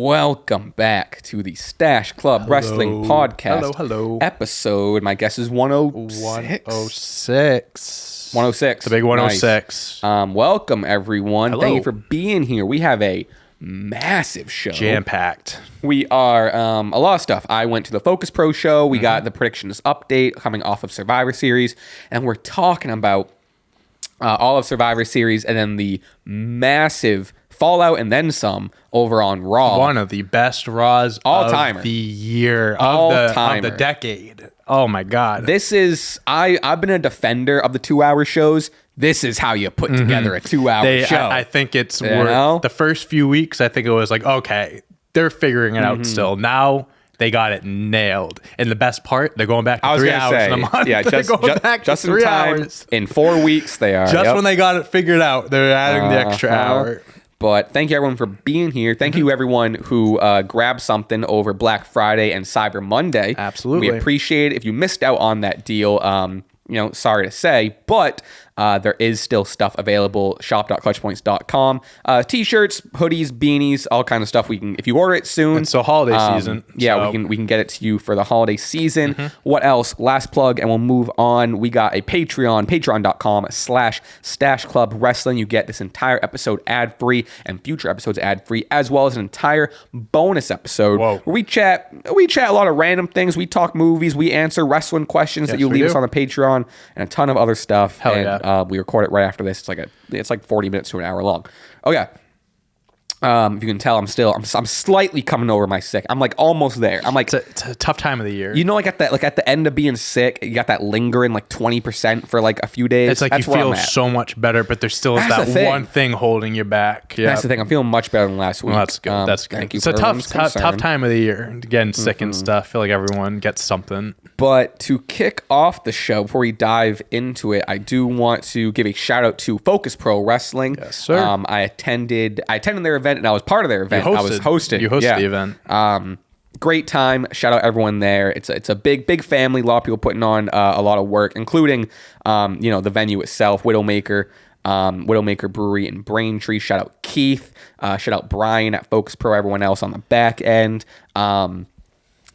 Welcome back to the Stache Club Wrestling Podcast. Hello. Episode, my guess is 106. 106. 106. The big 106. Nice. Welcome, everyone. Hello. Thank you for being here. We have a massive show. Jam-packed. We are a lot of stuff. I went to the Focus Pro show. We got the predictions update coming off of Survivor Series. And we're talking about all of Survivor Series and then the massive Fallout and then some over on Raw. One of the best Raws All-timer. of the year, All-timer. of the decade. Oh my God. This is, I've been a defender of the 2-hour shows. This is how you put together a 2-hour show. I think it's know? the first few weeks, I think it was like, okay, they're figuring it out still. Now they got it nailed. And the best part, they're going back to 3 hours in a month. Yeah, they're going back just to 3 in time. hours. In 4 weeks, they are. Just when they got it figured out, they're adding the extra hour. But thank you, everyone, for being here. Thank you, everyone who grabbed something over Black Friday and Cyber Monday. Absolutely. We appreciate it. If you missed out on that deal, sorry to say, but there is still stuff available. Shop.clutchpoints.com. T-shirts, hoodies, beanies, all kinds of stuff. We can, if you order it soon. It's a holiday season. Yeah, we can get it to you for the holiday season. What else? Last plug, and we'll move on. We got a Patreon, patreon.com/Stache Club Wrestling. You get this entire episode ad-free and future episodes ad-free, as well as an entire bonus episode where we chat a lot of random things. We talk movies. We answer wrestling questions that you leave us on the Patreon, and a ton of other stuff. Hell yeah. We record it right after this. It's like 40 minutes to an hour long. Okay. If you can tell, I'm slightly coming over my sick. I'm like almost there. I'm like, it's a tough time of the year. You know, like at the end of being sick, you got that lingering like 20% for like a few days. It's like you feel so much better, but there's still that one thing holding you back. Yeah. That's the thing. I'm feeling much better than last week. Well, that's good. That's good. Thank you. It's a tough time of the year. Getting sick and stuff. I feel like everyone gets something. But to kick off the show, before we dive into it, I do want to give a shout out to Focus Pro Wrestling. Yes, sir. I attended their event, and I was part of their event. I was hosting. You hosted the event. Great time. Shout out everyone there. It's a big family. A lot of people putting on a lot of work, including the venue itself, Widowmaker Brewery in Braintree. Shout out Keith. Shout out Brian at Focus Pro. Everyone else on the back end.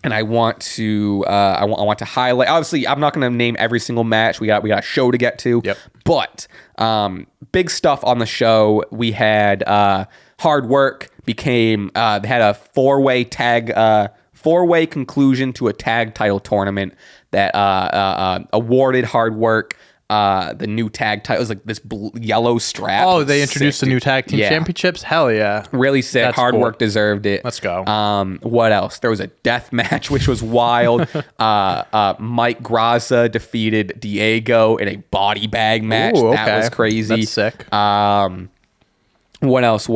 And I want to highlight. Obviously, I'm not going to name every single match. We got a show to get to. Yep. But big stuff on the show. We had Hard Work became. They had a four-way conclusion to a tag title tournament that awarded Hard Work the new tag title. It was like this yellow strap. Oh, they introduced the new tag team championships? Hell yeah. Really sick. That's Hard cool. Work deserved it. Let's go. What else? There was a death match, which was wild. Mike Graza defeated Diego in a body bag match. Ooh, okay. That was crazy. That's sick. What else?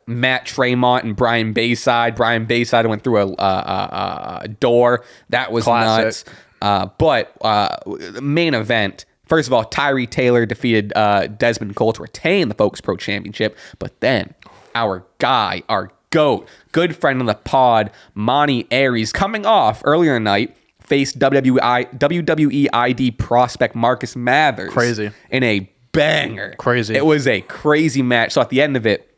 Matt Tremont and Brian Bayside. Brian Bayside went through a door. That was Classic. nuts. But main event, first of all, Tyree Taylor defeated Desmond Cole to retain the Focus Pro Championship. But then our guy, our GOAT, good friend of the pod, Monty Aries, coming off earlier tonight, faced WWE ID prospect Marcus Mathers. Crazy. In a banger. Crazy. It was a crazy match. So at the end of it,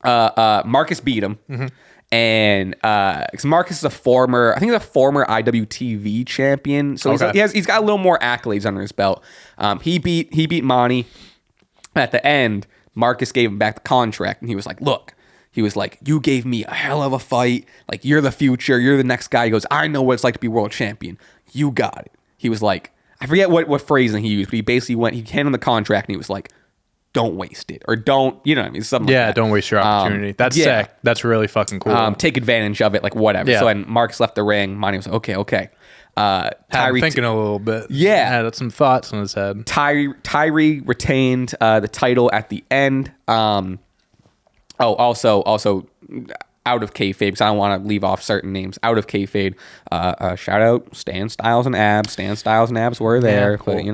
Marcus beat him. And because Marcus is a former IWTV champion, so he's got a little more accolades under his belt. He beat Monty. At the end, Marcus gave him back the contract, and he was like, "Look," he was like, "You gave me a hell of a fight. Like, you're the future. You're the next guy." He goes, "I know what it's like to be world champion. You got it." He was like, I forget what phrasing he used, but he basically he handed him the contract, and he was like, "Don't waste it," or don't, you know what I mean? Something like that. Don't waste your opportunity. That's sick. That's really fucking cool. Take advantage of it, like whatever. Yeah. So when Marcus left the ring, Monty was like, okay. Tyree thinking a little bit. Yeah. Had some thoughts in his head. Tyree retained the title at the end. Also out of kayfabe, because I don't want to leave off certain names. Out of kayfabe, shout out Stan Styles and Abs. Stan Styles and Abs were there, cool. but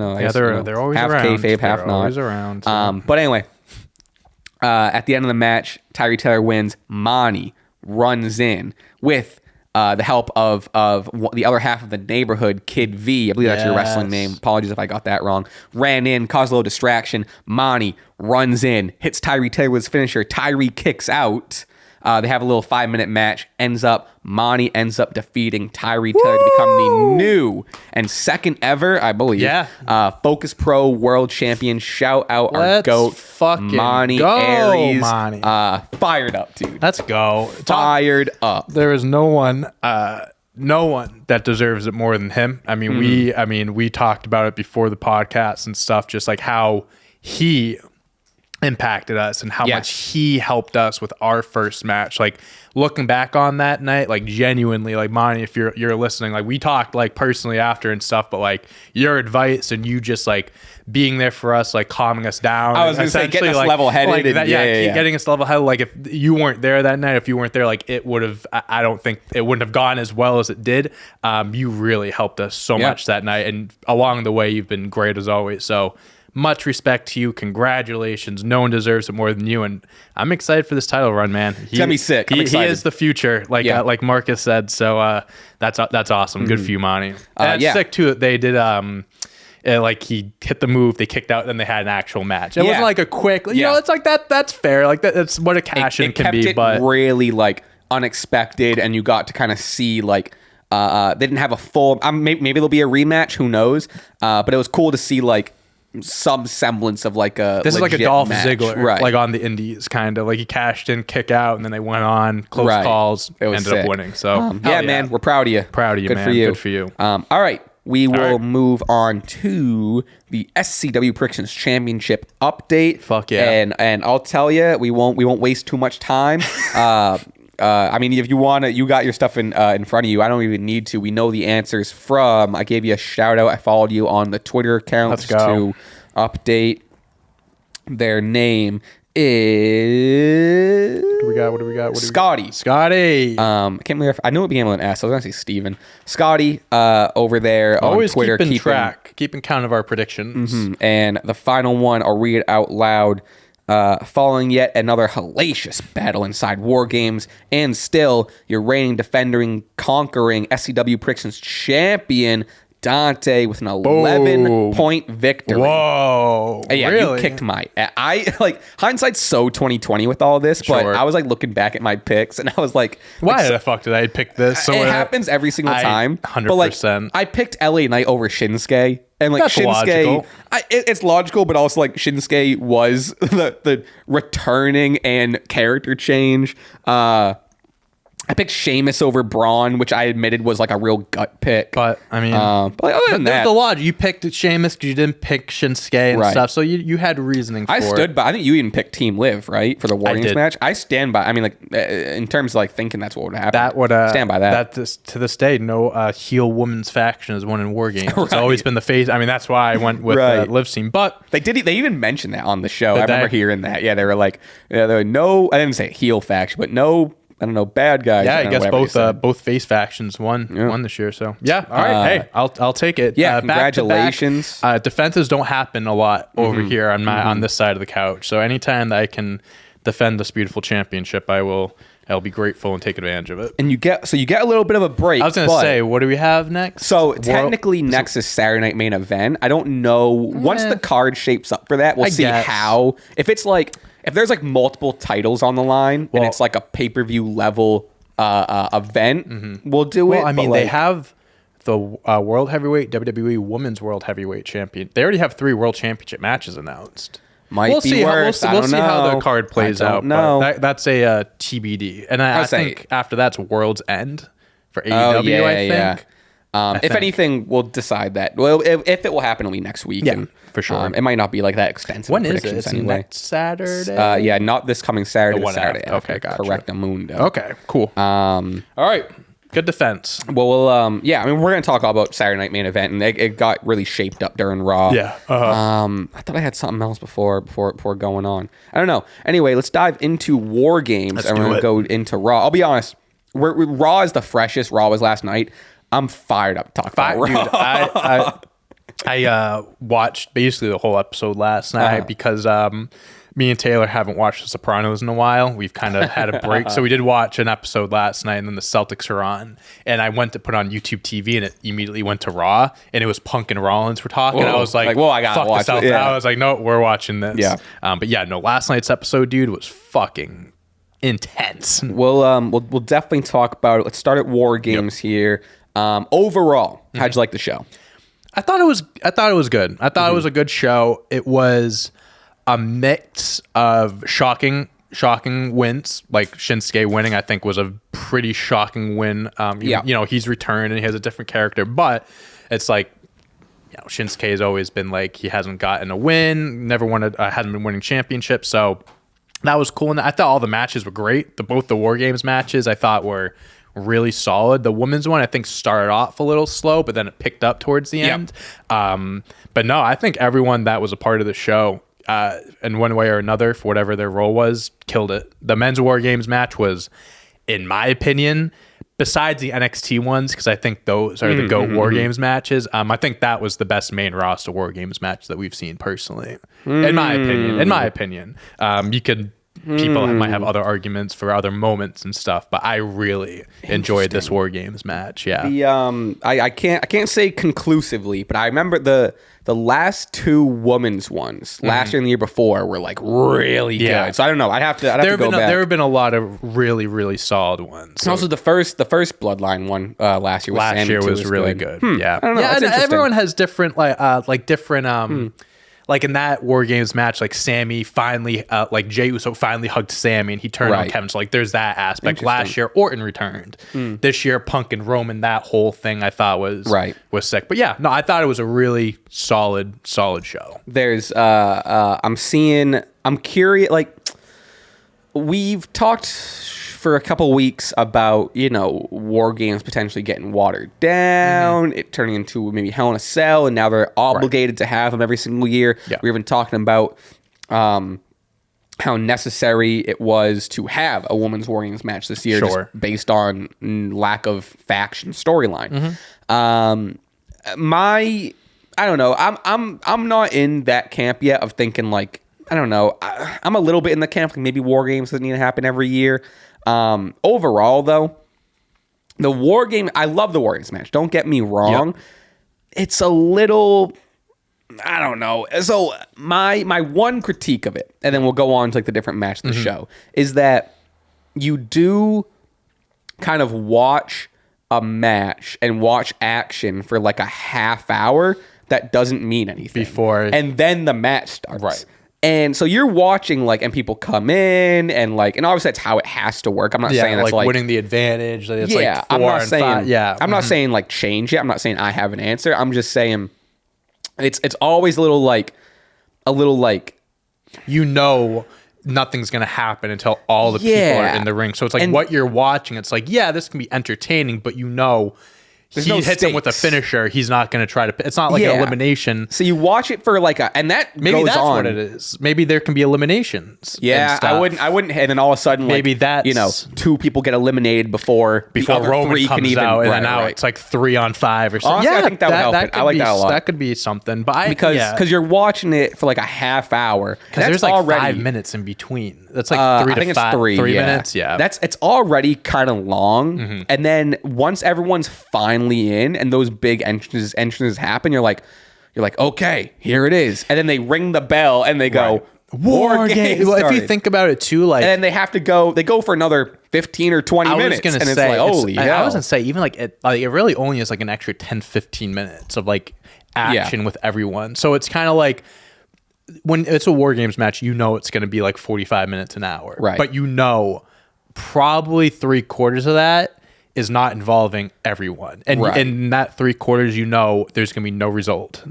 They're always half around. Kayfabe, half they're not. Always around. So. But anyway, at the end of the match, Tyree Taylor wins. Monty runs in with the help of the other half of the neighborhood, Kid V. I believe that's your wrestling name. Apologies if I got that wrong. Ran in, caused a little distraction. Monty runs in, hits Tyree Taylor with his finisher. Tyree kicks out. They have a little 5-minute match. Monty ends up defeating Tyree Taylor to become the new and second ever, I believe, Focus Pro World Champion. Shout out our GOAT, Monty Aries. Monty. Fired up, dude. Let's go. Fired up. There is no one that deserves it more than him. I mean, we talked about it before the podcast and stuff, just like how he impacted us and how much he helped us with our first match. Like, looking back on that night, like, genuinely, like, Monty, if you're listening, like, we talked like personally after and stuff, but like your advice and you just like being there for us, like calming us down. I was gonna say, getting us level-headed. Like getting us level-headed. Like, if you weren't there that night, if you weren't there, like, it would have, I don't think it wouldn't have gone as well as it did. You really helped us so much that night, and along the way you've been great as always. So much respect to you. Congratulations. No one deserves it more than you. And I'm excited for this title run, man. It's gonna be sick. He is the future, like Marcus said. So that's awesome. Good for you, Monty. And it's sick too that they did like, he hit the move, they kicked out, then they had an actual match. It wasn't like a quick, you know, it's like that's fair. Like, that's what a cash in can be. But really like unexpected, and you got to kind of see like they didn't have a full. Maybe there'll be a rematch. Who knows? But it was cool to see like some semblance of like a this is like a Dolph match. Ziggler, right? Like on the Indies, kind of like he cashed in, kick out, and then they went on close calls, ended up winning. So man, we're proud of you. Proud of you, Good man. for you. Good for you. All right. We will move on to the SCW Predictions Championship update. Fuck yeah! And I'll tell you, we won't waste too much time. I mean, if you want to, you got your stuff in front of you. I don't even need to. We know the answers from. I gave you a shout out. I followed you on the Twitter account to update. Their name is. What do we got? Scotty. Scotty. I can't remember if I knew it began with an S. I was gonna say Steven. Scotty. Over there on Twitter, keeping count of our predictions. And the final one, I'll read it out loud. Following yet another hellacious battle inside WarGames, and still your reigning, defending, conquering SCW Predictions champion, Dante, with an 11-point victory. Whoa. Yeah, really? You kicked my... I, like, hindsight's so 2020 with all this, but I was, like, looking back at my picks, and I was like... Why the fuck did I pick this? It happens every single time. 100%. But, like, I picked LA Knight over Shinsuke. And like That's Shinsuke, logical. It's logical, but also like Shinsuke was the returning and character change. I picked Sheamus over Braun, which I admitted was like a real gut pick. But I mean, but like, other than that, the logic. You picked Sheamus because you didn't pick Shinsuke and stuff, so you had reasoning for it. I stood by. I think you even picked Team Liv, right, for the WarGames match. I stand by. I mean, like in terms of like thinking that's what would happen. That would stand by that. To this day, no heel woman's faction has won in WarGames. It's always been the face. I mean, that's why I went with Liv's team. But they even mentioned that on the show. I remember hearing that. Yeah, they were like, there were no. I didn't say heel faction, but no. I don't know, bad guys. Yeah, I guess both face factions won this year. So yeah, all right. Hey, I'll take it. Yeah, congratulations. Back, defenses don't happen a lot over here on this side of the couch. So anytime that I can defend this beautiful championship, I'll be grateful and take advantage of it. And you get a little bit of a break. I was going to say, what do we have next? So technically, next is Saturday Night Main Event. I don't know. Once the card shapes up for that, we'll see how. If there's like multiple titles on the line and it's like a pay-per-view level event, we'll do it. Well, I mean, they have the World Heavyweight, WWE Women's World Heavyweight Champion. They already have 3 World Championship matches announced. We'll see how the card plays out. No, that's a TBD. And I think after that's World's End for AEW, I think. If anything, we'll decide that. Well, if it will happen, it'll be next week. Yeah, for sure. It might not be like that extensive. When is it? It's next Saturday? Yeah, not this coming Saturday. The Saturday. After. Okay, gotcha. Correctamundo. Okay, cool. All right. Good defense. Well, I mean, we're going to talk all about Saturday Night Main Event, and it got really shaped up during Raw. Yeah. I thought I had something else before going on. I don't know. Anyway, let's dive into WarGames, and we're going to go into Raw. I'll be honest. Raw is the freshest. Raw was last night. I'm fired up to talk about Raw. Dude, I watched basically the whole episode last night because me and Taylor haven't watched The Sopranos in a while. We've kind of had a break. So we did watch an episode last night, and then the Celtics are on. And I went to put on YouTube TV, and it immediately went to Raw, and it was Punk and Rollins were talking. I was like, well, I gotta watch it. I was like, no, we're watching this. Yeah. But yeah, no, last night's episode, dude, was fucking intense. We'll definitely talk about it. Let's start at WarGames here. Overall, how'd you like the show? I thought it was good. I thought it was a good show. It was a mix of shocking wins, like Shinsuke winning. I think was a pretty shocking win. You know, he's returned and he has a different character, but it's like, you know, Shinsuke has always been like, he hasn't gotten a win, never won hasn't been winning championships. So that was cool. And I thought all the matches were great. Both the WarGames matches I thought were really solid. The women's one I think started off a little slow, but then it picked up towards the end. But no, I think everyone that was a part of the show, in one way or another, for whatever their role was, killed it. The men's WarGames match was, in my opinion, besides the NXT ones, because I think those are the GOAT WarGames matches, I think that was the best main roster WarGames match that we've seen personally, in my opinion. You could people might have other arguments for other moments and stuff, but I really enjoyed this WarGames match. Yeah. I can't say conclusively, but I remember the last two women's ones last year and the year before were like really good. So I don't know. I'd have to go back. There have been a lot of really, really solid ones. And also the first Bloodline one last year. Last year was really good. Yeah. I don't know. Yeah. And everyone has different like in that WarGames match, like Sami finally, like Jey Uso finally hugged Sami and he turned on Kevin. So like there's that aspect. Last year, Orton returned. This year, Punk and Roman, that whole thing I thought was sick. But yeah, no, I thought it was a really solid show. There's, I'm curious, like we've talked for a couple weeks about, you know, WarGames potentially getting watered down, it turning into maybe Hell in a Cell, and now they're obligated to have them every single year. We've been talking about how necessary it was to have a women's WarGames match this year, just based on lack of faction storyline. I don't know. I'm not in that camp yet of thinking like, I don't know. I'm a little bit in the camp like maybe WarGames doesn't need to happen every year. Overall, though, the WarGame, I love the WarGames match. Don't get me wrong. It's a little, I don't know. So my one critique of it, and then we'll go on to like the different match of the show, is that you do kind of watch a match and watch action for like a half hour that doesn't mean anything and then the match starts. And so you're watching, like, and people come in, and obviously that's how it has to work. I'm not saying that's like winning the advantage. That it's like I'm not saying, 5. I'm not saying like change it. I'm not saying I have an answer. I'm just saying it's always a little like, you know, nothing's gonna happen until all the people are in the ring. So it's like what you're watching. It's like, yeah, this can be entertaining, but you know. He hits him with a finisher. He's not going to try to. It's not like an elimination. So you watch it for like and that maybe goes that's on. what it is. Maybe there can be eliminations. Yeah, I wouldn't. And then all of a sudden, maybe that, you know, 2 people get eliminated before Roman 3 comes can even. Out, and now it's like 3-on-5 or something. Honestly, I think that would help it. I like that a lot. That could be something. But because you're watching it for like a half hour. Because there's like already 5 minutes in between. That's like 3 to 5. 3 minutes. Yeah, it's already kind of long. And then once everyone's finally in, and those big entrances happen, you're like, okay, here it is, and then they ring the bell and they go WarGames. Well, if you think about it too, like, and then they go for another 15 or 20 minutes, and it's like, holy hell. I was gonna say, even like it really only is like an extra 10-15 minutes of like action with everyone. So it's kind of like when it's a WarGames match, you know it's gonna be like 45 minutes an hour, right? But you know, probably 3/4 of that is not involving everyone. And in that 3/4, you know there's going to be no result.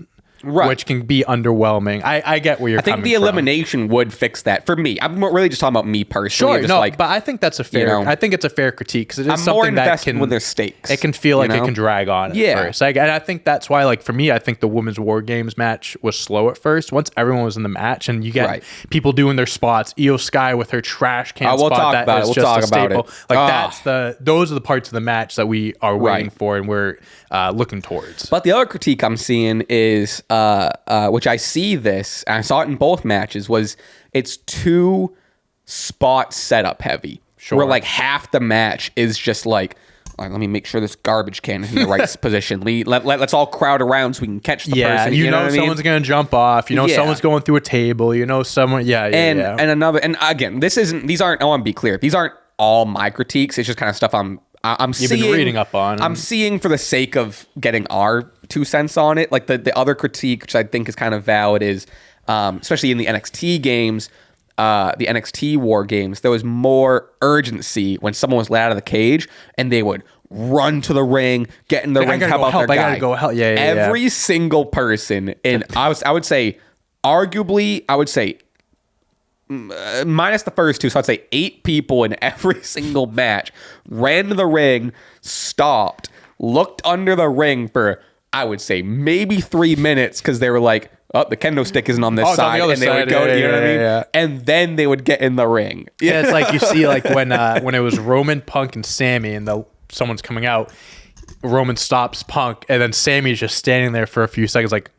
Which can be underwhelming. I get where you're coming from. I think the elimination would fix that for me. I'm really just talking about me personally. Sure, but I think that's a fair. You know, I think it's a fair critique because it is something that can when there's stakes. It can feel like it can drag on at first. And I think that's why, like for me, I think the women's WarGames match was slow at first. Once everyone was in the match, and you get people doing their spots. Iyo Sky with her trash can we'll spot. Talk about it. We'll talk about it. Like those are the parts of the match that we are waiting for and we're looking towards. But the other critique I'm seeing is. Which I see this, and I saw it in both matches, was it's too spot setup heavy. Where like half the match is just like Let me make sure this garbage can is in the right position. Let's all crowd around so we can catch the person. You know what I mean? someone's going to jump off. You know someone's going through a table. You know someone. And again, these aren't. I want to be clear. These aren't all my critiques. It's just kind of stuff I'm You've seeing, been reading up on. I'm seeing for the sake of getting our 2 cents on it. Like the other critique, which I think is kind of valid, is especially in the NXT games. The NXT War Games, there was more urgency when someone was let out of the cage and they would run to the ring, get in the ring, help out their guy. I gotta go help. Every single person, and I would say, arguably, minus the first 2, so I'd say 8 people in every single match ran to the ring, stopped, looked under the ring for, I would say, maybe 3 minutes because they were like, oh, the kendo stick isn't on this side, and they would go, you know what I mean? Yeah. And then they would get in the ring. Yeah, it's like you see, like when it was Roman, Punk, and Sami, and someone's coming out, Roman stops Punk, and then Sami's just standing there for a few seconds, like,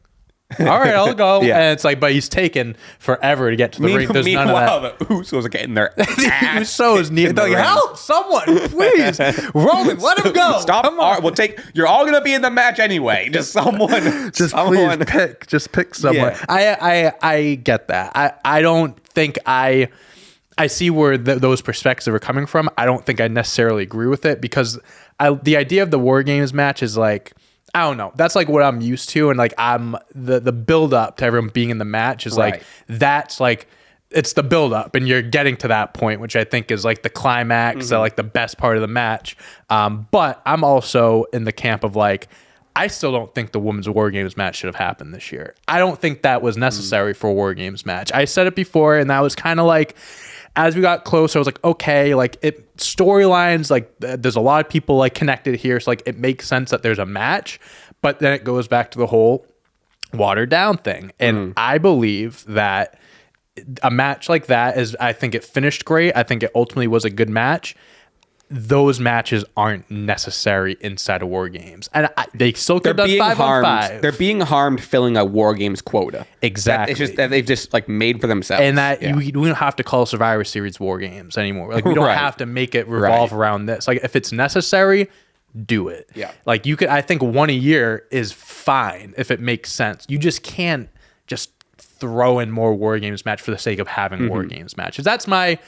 all right, I'll go. Yeah. And it's like, but he's taken forever to get to the ring. There's none of that. The Usos are getting their ass. Usos need to help someone, please. Roman, let him go. Stop. Come on. You're all gonna be in the match anyway. Just someone. Please pick someone. Yeah. I get that. I don't think I see where those perspectives are coming from. I don't think I necessarily agree with it because the idea of the War Games match is like, I don't know. That's like what I'm used to. And like I'm the build up to everyone being in the match is like, that's like, it's the build up and you're getting to that point, which I think is like the climax, like the best part of the match. But I'm also in the camp of like, I still don't think the Women's War Games match should have happened this year. I don't think that was necessary for a War Games match. I said it before and that was kind of like, as we got closer, I was like, okay, like storylines, like there's a lot of people like connected here. So like it makes sense that there's a match, but then it goes back to the whole watered down thing. And I believe that a match like that I think it finished great. I think it ultimately was a good match. Those matches aren't necessary inside of War Games. And they still could have done 5-on-5. They're being harmed filling a War Games quota. Exactly. It's just that they've just like made for themselves. And that we don't have to call Survivor Series War Games anymore. Like we don't have to make it revolve around this. Like if it's necessary, do it. Yeah. Like I think one a year is fine if it makes sense. You just can't just throw in more War Games match for the sake of having War Games matches. That's my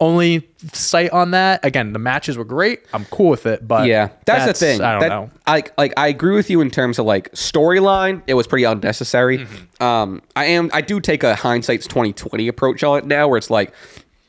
only sight on that. Again, the matches were great. I'm cool with it, but that's the thing. I don't know. I agree with you in terms of like storyline. It was pretty unnecessary. I do take a hindsight's 2020 approach on it now, where it's like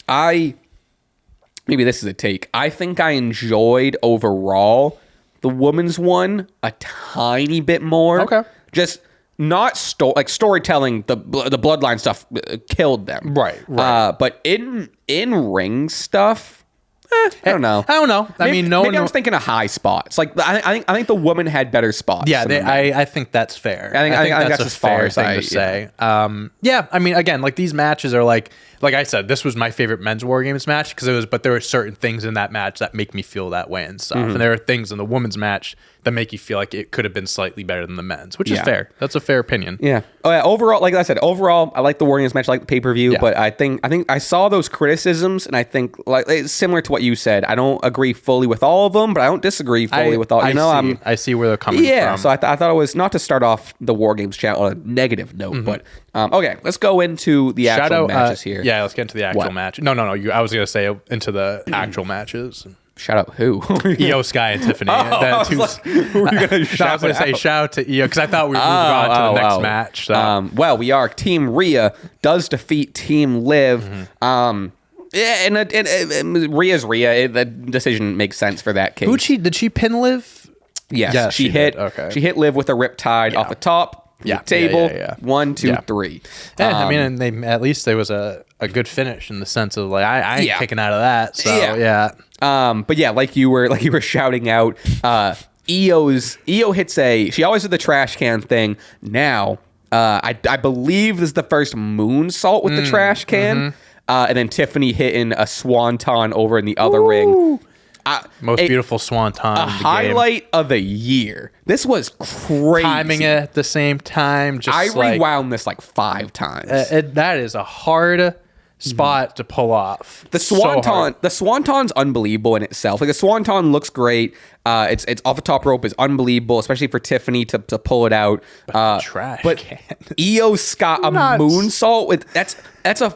maybe this is a take. I think I enjoyed overall the women's one a tiny bit more. Okay, just. Not storytelling, the Bloodline stuff killed them. Right. But in ring stuff, I don't know. I mean, no one. Maybe I was thinking of high spots. Like I think the woman had better spots. Yeah, I think that's fair. I think that's as far as thing to say. Yeah, I mean, again, like these matches are like I said, this was my favorite men's War Games match because but there were certain things in that match that make me feel that way and stuff, and there are things in the women's match that make you feel like it could have been slightly better than the men's, which is fair. That's a fair opinion. Yeah. Oh yeah. Overall, like I said, I like the War Games match, I like the pay-per-view, but I think I saw those criticisms, and I think like it's similar to what you said. I don't agree fully with all of them, but I don't disagree fully with all. I see where they're coming from. Yeah. So I thought it was not to start off the War Games chat on a negative note, but okay, let's go into the actual matches here. Yeah, let's get into the actual match. No. I was gonna say into the actual matches. Shout out who? Iyo Sky and Tiffany. Who are you going to shout out? I was going to say shout out to Iyo because I thought we moved on to the next match. So. Well, we are. Team Rhea does defeat Team Liv. And Rhea's Rhea. The decision makes sense for that case. Did she pin Liv? Yes, she hit. Okay. She hit Liv with a riptide off the top. Table. 1, 2, 3. Yeah, I mean, and at least there was a good finish in the sense of like I ain't kicking out of that. So yeah. But yeah, like you were shouting out, Iyo hits she always did the trash can thing. Now, I believe this is the first moonsault with the trash can, and then Tiffany hitting a swanton over in the other ring. Most beautiful swanton. A highlight of the year. This was crazy. Timing it at the same time. I rewound this like 5 times. That is a hard spot to pull off. The Swanton's unbelievable in itself. Like the Swanton looks great. It's off the top rope is unbelievable, especially for Tiffany to pull it out. Trash. But Iyo Sky, a moonsault with that's a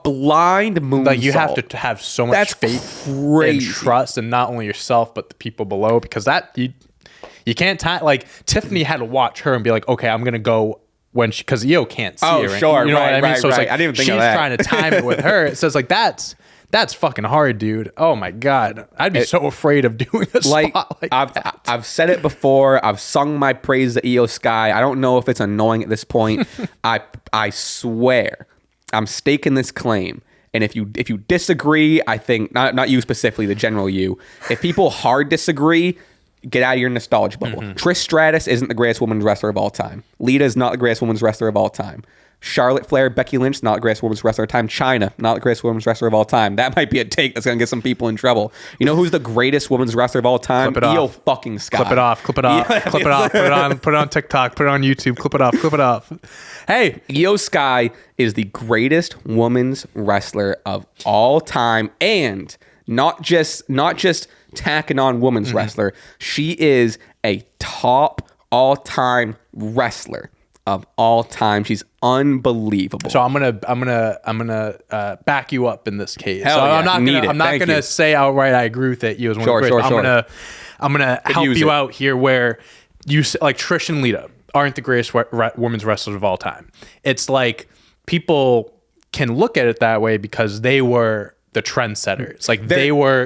blind moonsault. Like you have to have so much faith and trust, and not only yourself but the people below, because that you can't like Tiffany had to watch her and be like, okay, I'm gonna go. Because Iyo can't see her. Sure. You know what I mean? So it's like, I didn't even think of that. She's trying to time it with her. So it's like, that's fucking hard, dude. Oh my God. I'd be so afraid of doing a spot like that. I've said it before. I've sung my praise to Iyo Sky. I don't know if it's annoying at this point. I swear I'm staking this claim. And if you disagree, I think, not you specifically, the general you, if people hard disagree, get out of your nostalgia bubble. Trish Stratus isn't the greatest women's wrestler of all time. Lita is not the greatest women's wrestler of all time. Charlotte Flair, Becky Lynch, not the greatest women's wrestler of all time. Chyna, not the greatest women's wrestler of all time. That might be a take that's going to get some people in trouble. You know who's the greatest women's wrestler of all time? Clip it Iyo off. fucking Sky. Clip it off. Clip it off. Clip it off. Put it on TikTok. Put it on YouTube. Clip it off. Clip it off. Hey, Iyo Sky is the greatest women's wrestler of all time, and not just tacking on women's wrestler. She is a top all-time wrestler of all time. She's unbelievable. so I'm gonna back you up in this case. Hell So yeah. I'm not gonna say outright I agree with it. You was one of the greatest. I'm gonna help you out here where you like Trish and Lita aren't the greatest women's wrestlers of all time. It's like people can look at it that way because they were the trendsetters. Like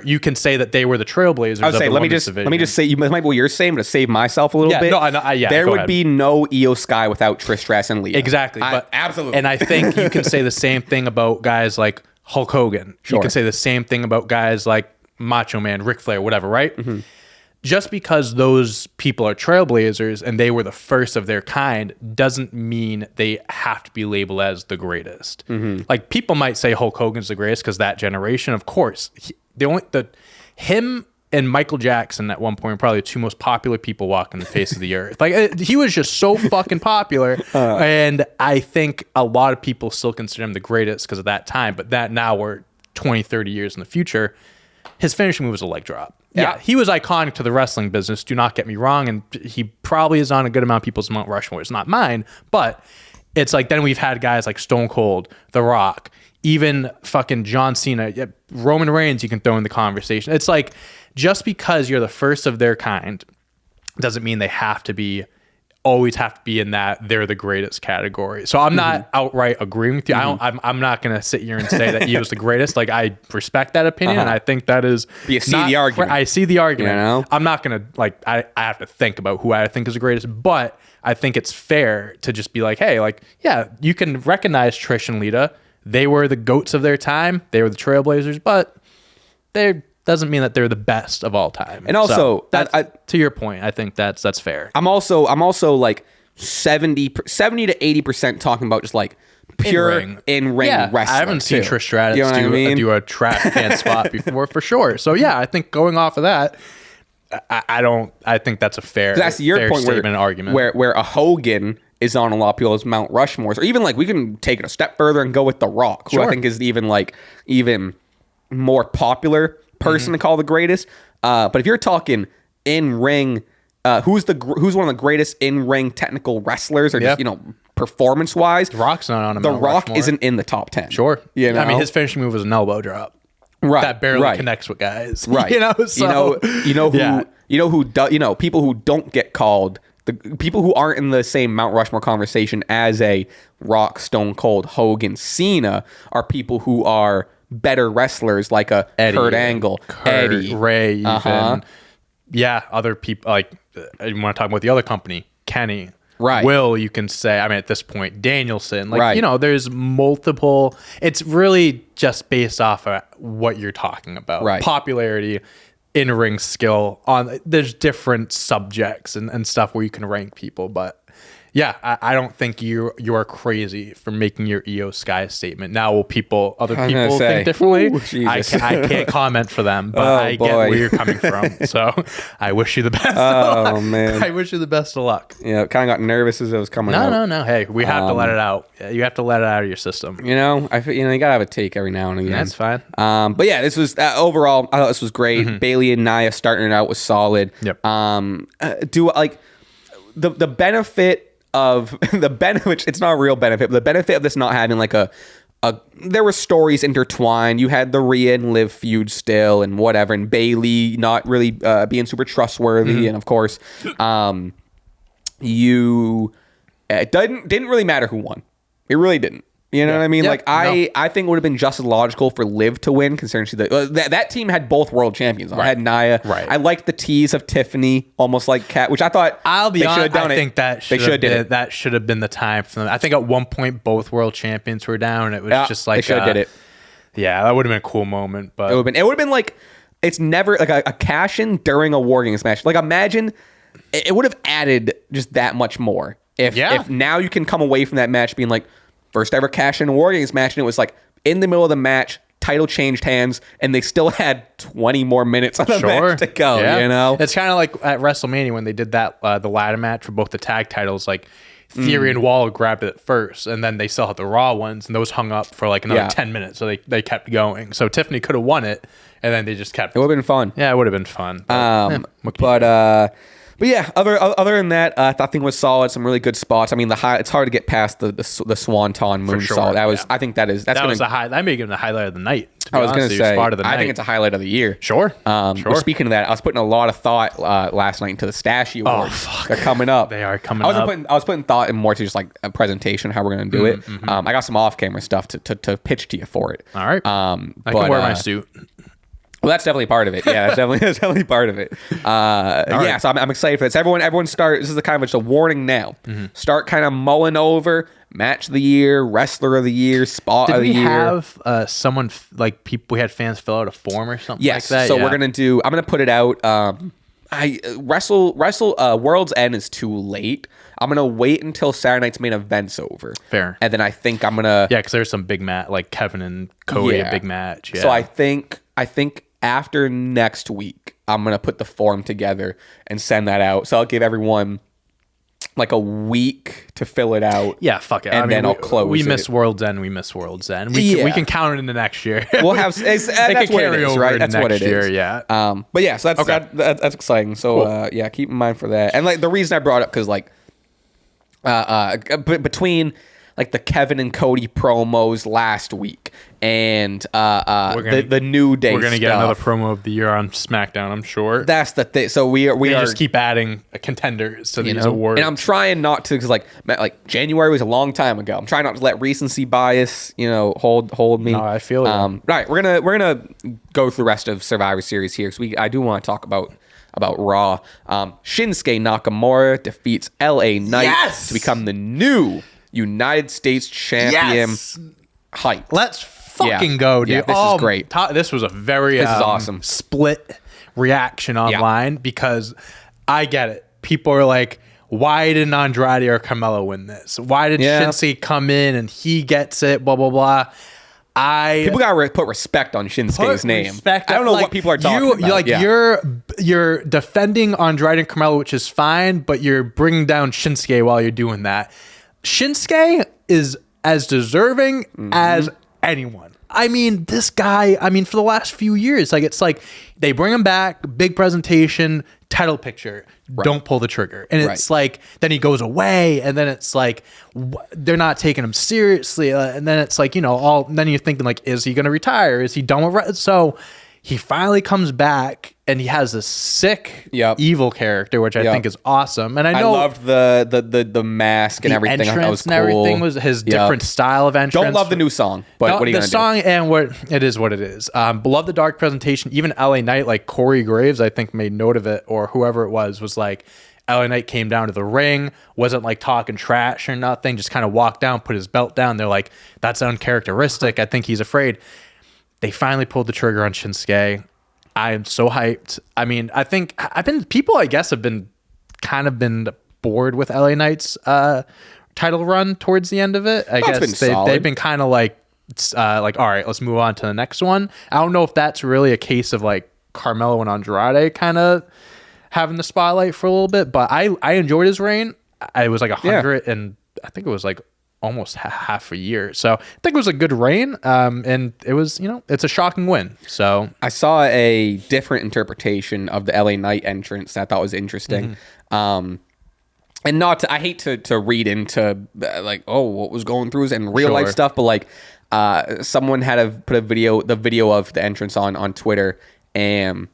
you can say that they were the trailblazers. I would say, let me just say, you might be what you're saying, but to save myself a little bit. There would be no Iyo Sky without Trish Stratus and Lita. Exactly. Absolutely. And I think you can say the same thing about guys like Hulk Hogan. Sure. You can say the same thing about guys like Macho Man, Ric Flair, whatever, right? Just because those people are trailblazers and they were the first of their kind doesn't mean they have to be labeled as the greatest. Like people might say Hulk Hogan's the greatest because that generation, of course, him and Michael Jackson at one point were probably the two most popular people walking the face of the earth. Like he was just so fucking popular, and I think a lot of people still consider him the greatest because of that time. But that now we're 20, 30 years in the future. His finishing move was a leg drop. Yeah, he was iconic to the wrestling business. Do not get me wrong, and he probably is on a good amount of people's Mount Rushmore. It's not mine, but it's like then we've had guys like Stone Cold, The Rock, even fucking John Cena, Roman Reigns. You can throw in the conversation. It's like just because you're the first of their kind doesn't mean they always have to be in that they're the greatest category. So I'm not outright agreeing with you. I'm not going to sit here and say that he was the greatest. Like I respect that opinion. And I think that is. You see the argument. I see the argument. You know? I'm not going to I have to think about who I think is the greatest, but I think it's fair to just be like, hey, like, yeah, you can recognize Trish and Lita. They were the GOATs of their time. They were the trailblazers, but they doesn't mean that they're the best of all time. And also, so to your point, I think that's fair. I'm also like 70 to 80% talking about just like pure in-ring wrestling. I haven't seen Trish Stratus do a trash can spot before for sure. So yeah, I think going off of that, I think that's a fair point statement and argument. Where a Hogan is on a lot of people's Mount Rushmores, or even like we can take it a step further and go with The Rock, who I think is even more popular person to call the greatest. But if you're talking in-ring, who's one of the greatest in-ring technical wrestlers, or just performance-wise? The Rock's not on a The Mount Rock Rushmore. Isn't in the top 10. Sure. You know? I mean, his finishing move was an elbow drop. Right. That barely connects with guys. Right. People who don't get called, the people who aren't in the same Mount Rushmore conversation as a Rock, Stone Cold, Hogan, Cena are people who are better wrestlers, like a Kurt Angle, Eddie, Ray, even. Yeah, other people, like, you want to talk about the other company, Kenny. Right. Will, you can say, I mean, at this point, Danielson. Like, there's multiple. It's really just based off of what you're talking about. Right. Popularity, in-ring skill. There's different subjects and stuff where you can rank people. But Yeah, I don't think you are crazy for making your Iyo Sky statement. Now, will other people think differently? Ooh, I can't comment for them, but I get where you're coming from. So I wish you the best. Oh man, I wish you the best of luck. Yeah, kind of got nervous as it was coming out. No. Hey, we have to let it out. You have to let it out of your system. You know, you gotta have a take every now and again. That's fine. But yeah, this was overall. I thought this was great. Bailey and Nia starting it out was solid. Yep. Do like the benefit of the benefit, it's not a real benefit, but the benefit of this not having like there were stories intertwined. You had the Rhea and Liv feud still and whatever, and Bailey not really being super trustworthy, and of course, it didn't really matter who won. It really didn't. You know what I mean? Yeah, like I think it would have been just as logical for Liv to win, considering that team had both world champions. I had Nia. Right. I liked the tease of Tiffany, almost like Kat, which I thought I'll be honest. I think that should have been the time for them. I think at one point both world champions were down, and it was just like they should have did it. Yeah, that would have been a cool moment. But it would have been like it's never like a cash in during a WarGames match. Like imagine it would have added just that much more if now you can come away from that match being like, first ever cash in WarGames match, and it was like in the middle of the match, title changed hands, and they still had 20 more minutes on the match to go. Yeah. You know, it's kind of like at WrestleMania when they did that the ladder match for both the tag titles. Like Theory and Waller grabbed it first, and then they still had the Raw ones, and those hung up for like another 10 minutes, so they kept going. So Tiffany could have won it, and then they just kept. It would have been fun. Yeah, it would have been fun. But yeah, other than that, I think it was solid. Some really good spots. I mean, it's hard to get past the Swanton moonsault. That was, I think that was the high. That may have been the highlight of the night. I was going to say, I think it's a highlight of the year. Sure. Speaking of that, I was putting a lot of thought last night into the Stache Awards. Oh, fuck. They're coming up. They are coming up. I was putting thought in more to just like a presentation, how we're going to do it. I got some off-camera stuff to pitch to you for it. All right. I can wear my suit. Well, that's definitely part of it. Yeah, that's definitely part of it. Yeah, so I'm excited for this. Everyone start. This is the kind of it's a warning now. Start kind of mulling over match of the year, wrestler of the year, spot of the year. Did we have someone like people? We had fans fill out a form or something like that. So we're gonna do. I'm gonna put it out. Wrestle World's End is too late. I'm gonna wait until Saturday night's main event's over. Fair. And then I think I'm gonna because there's some big match like Kevin and Cody, a big match. Yeah. So I think after next week, I'm going to put the form together and send that out. So I'll give everyone like a week to fill it out. Yeah, fuck it. And then I'll close it. We miss World's End. We can count it into next year. We'll have... that's what it is, right? That's what it is. Yeah. But yeah, so that's exciting. So cool. Yeah, keep in mind for that. And like the reason I brought it up, because like between... like the Kevin and Cody promos last week and the New Day We're going to get another promo of the year on SmackDown, I'm sure. That's the thing. So we just keep adding contenders to these awards. And I'm trying not to, because like January was a long time ago. I'm trying not to let recency bias, hold me. No, I feel it. Right, we're gonna go through the rest of Survivor Series here. So I do want to talk about Raw. Shinsuke Nakamura defeats LA Knight to become the new United States champion. Hype. Let's fucking go, dude. Yeah, this is great. This was a very awesome split reaction online because I get it. People are like, why didn't Andrade or Carmelo win this? Why did Shinsuke come in and he gets it? Blah, blah, blah. People gotta put respect on Shinsuke's name. I don't know what people are talking about. You're defending Andrade and Carmelo, which is fine, but you're bringing down Shinsuke while you're doing that. Shinsuke is as deserving as anyone. I mean, this guy, for the last few years, it's like they bring him back, big presentation, title picture, don't pull the trigger. And it's like, then he goes away, and then it's like, they're not taking him seriously. And then it's like, then you're thinking like, is he going to retire? Is he done with So he finally comes back, and he has this sick evil character, which I think is awesome. And I loved the mask and everything. I thought that was cool. And everything was his different style of entrance. Don't love the new song, but what are you going to do? The song and it is what it is. Love the dark presentation. Even LA Knight, like Corey Graves, I think made note of it, or whoever it was like, LA Knight came down to the ring, wasn't like talking trash or nothing, just kind of walked down, put his belt down. They're like, that's uncharacteristic. I think he's afraid. They finally pulled the trigger on Shinsuke. I am so hyped. I think people, I guess, have been bored with LA Knight's title run towards the end of it. I guess they've been kind of like all right, let's move on to the next one. I don't know if that's really a case of like Carmelo and Andrade kind of having the spotlight for a little bit, but I enjoyed his reign. It was like 100 and I think it was like almost half a year. So I think it was a good reign. And it was, it's a shocking win. So I saw a different interpretation of the LA Knight entrance that I thought was interesting. And I hate to read into like, what was going through and real life stuff, but like someone had put the video of the entrance on Twitter, and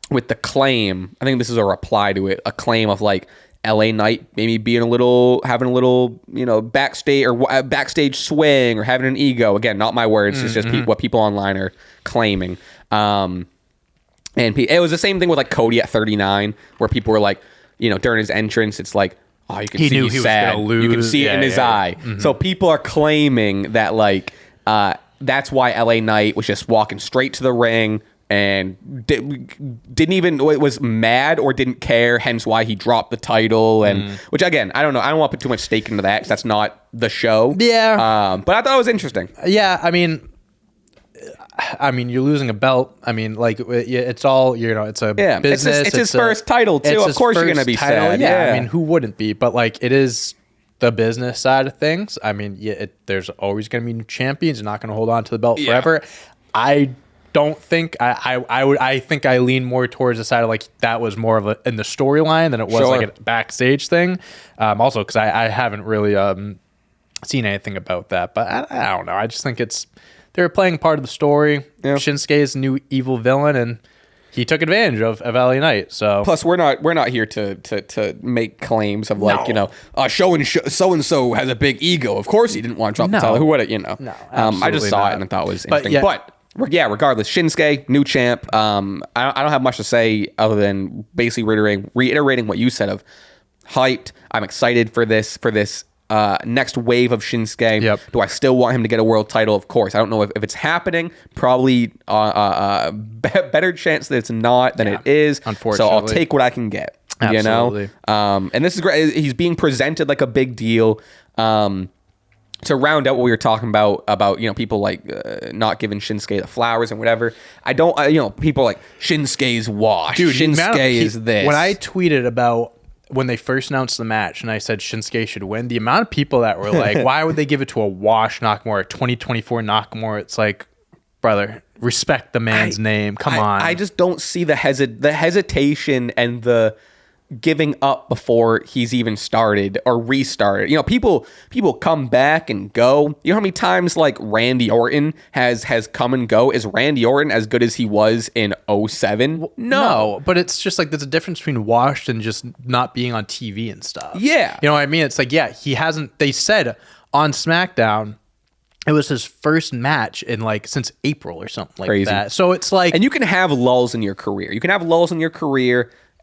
with the claim, I think this is a reply to it, a claim of like LA Knight maybe having a little, backstage swing or having an ego. Again, not my words. It's just what people online are claiming. And it was the same thing with like Cody at 39, where people were like, during his entrance, it's like, oh, you can see he's sad. Was gonna lose. You can see it in his eye. Mm-hmm. So people are claiming that like that's why LA Knight was just walking straight to the ring and was mad or didn't care, hence why he dropped the title. And which again, I don't know. I don't want to put too much stake into that because that's not the show. Yeah. But I thought it was interesting. Yeah. I mean, you're losing a belt. I mean, like it's all, it's a business. It's his first title too. Of course you're going to be sad. Yeah. I mean, who wouldn't be? But like it is the business side of things. I mean, there's always going to be new champions. You're not going to hold on to the belt forever. I don't think I think I lean more towards the side of like that was more of in the storyline than it was like a backstage thing. Also because I haven't really seen anything about that, but I don't know. I just think they're playing part of the story. Yeah. Shinsuke's new evil villain, and he took advantage of LA Knight. So plus we're not here to make claims of like so and so has a big ego. Of course he didn't want to drop the title. Who would it? No, I just saw it and I thought it was interesting. But regardless, Shinsuke, new champ. I don't have much to say other than basically reiterating what you said of hyped. I'm excited for this next wave of Shinsuke. Yep. Do I still want him to get a world title? Of course. I don't know if it's happening. Probably better chance that it's not than it is. Unfortunately. So I'll take what I can get. Absolutely. And this is great. He's being presented like a big deal. To round out what we were talking about people like not giving Shinsuke the flowers and whatever. I don't, people like Shinsuke's washed. Dude, Shinsuke is this. When I tweeted about when they first announced the match and I said Shinsuke should win, the amount of people that were like, why would they give it to a wash Nakamura, 2024 Nakamura? It's like, brother, respect the man's name. Come on. I just don't see the hesitation and the giving up before he's even started or restarted. People come back and go. You know how many times like Randy Orton has come and go? Is Randy Orton as good as he was in 2007? No, but it's just like there's a difference between washed and just not being on TV and stuff. Yeah. You know what I mean? It's like, he hasn't, they said on SmackDown it was his first match in like since April or something like that. So it's like, and you can have lulls in your career.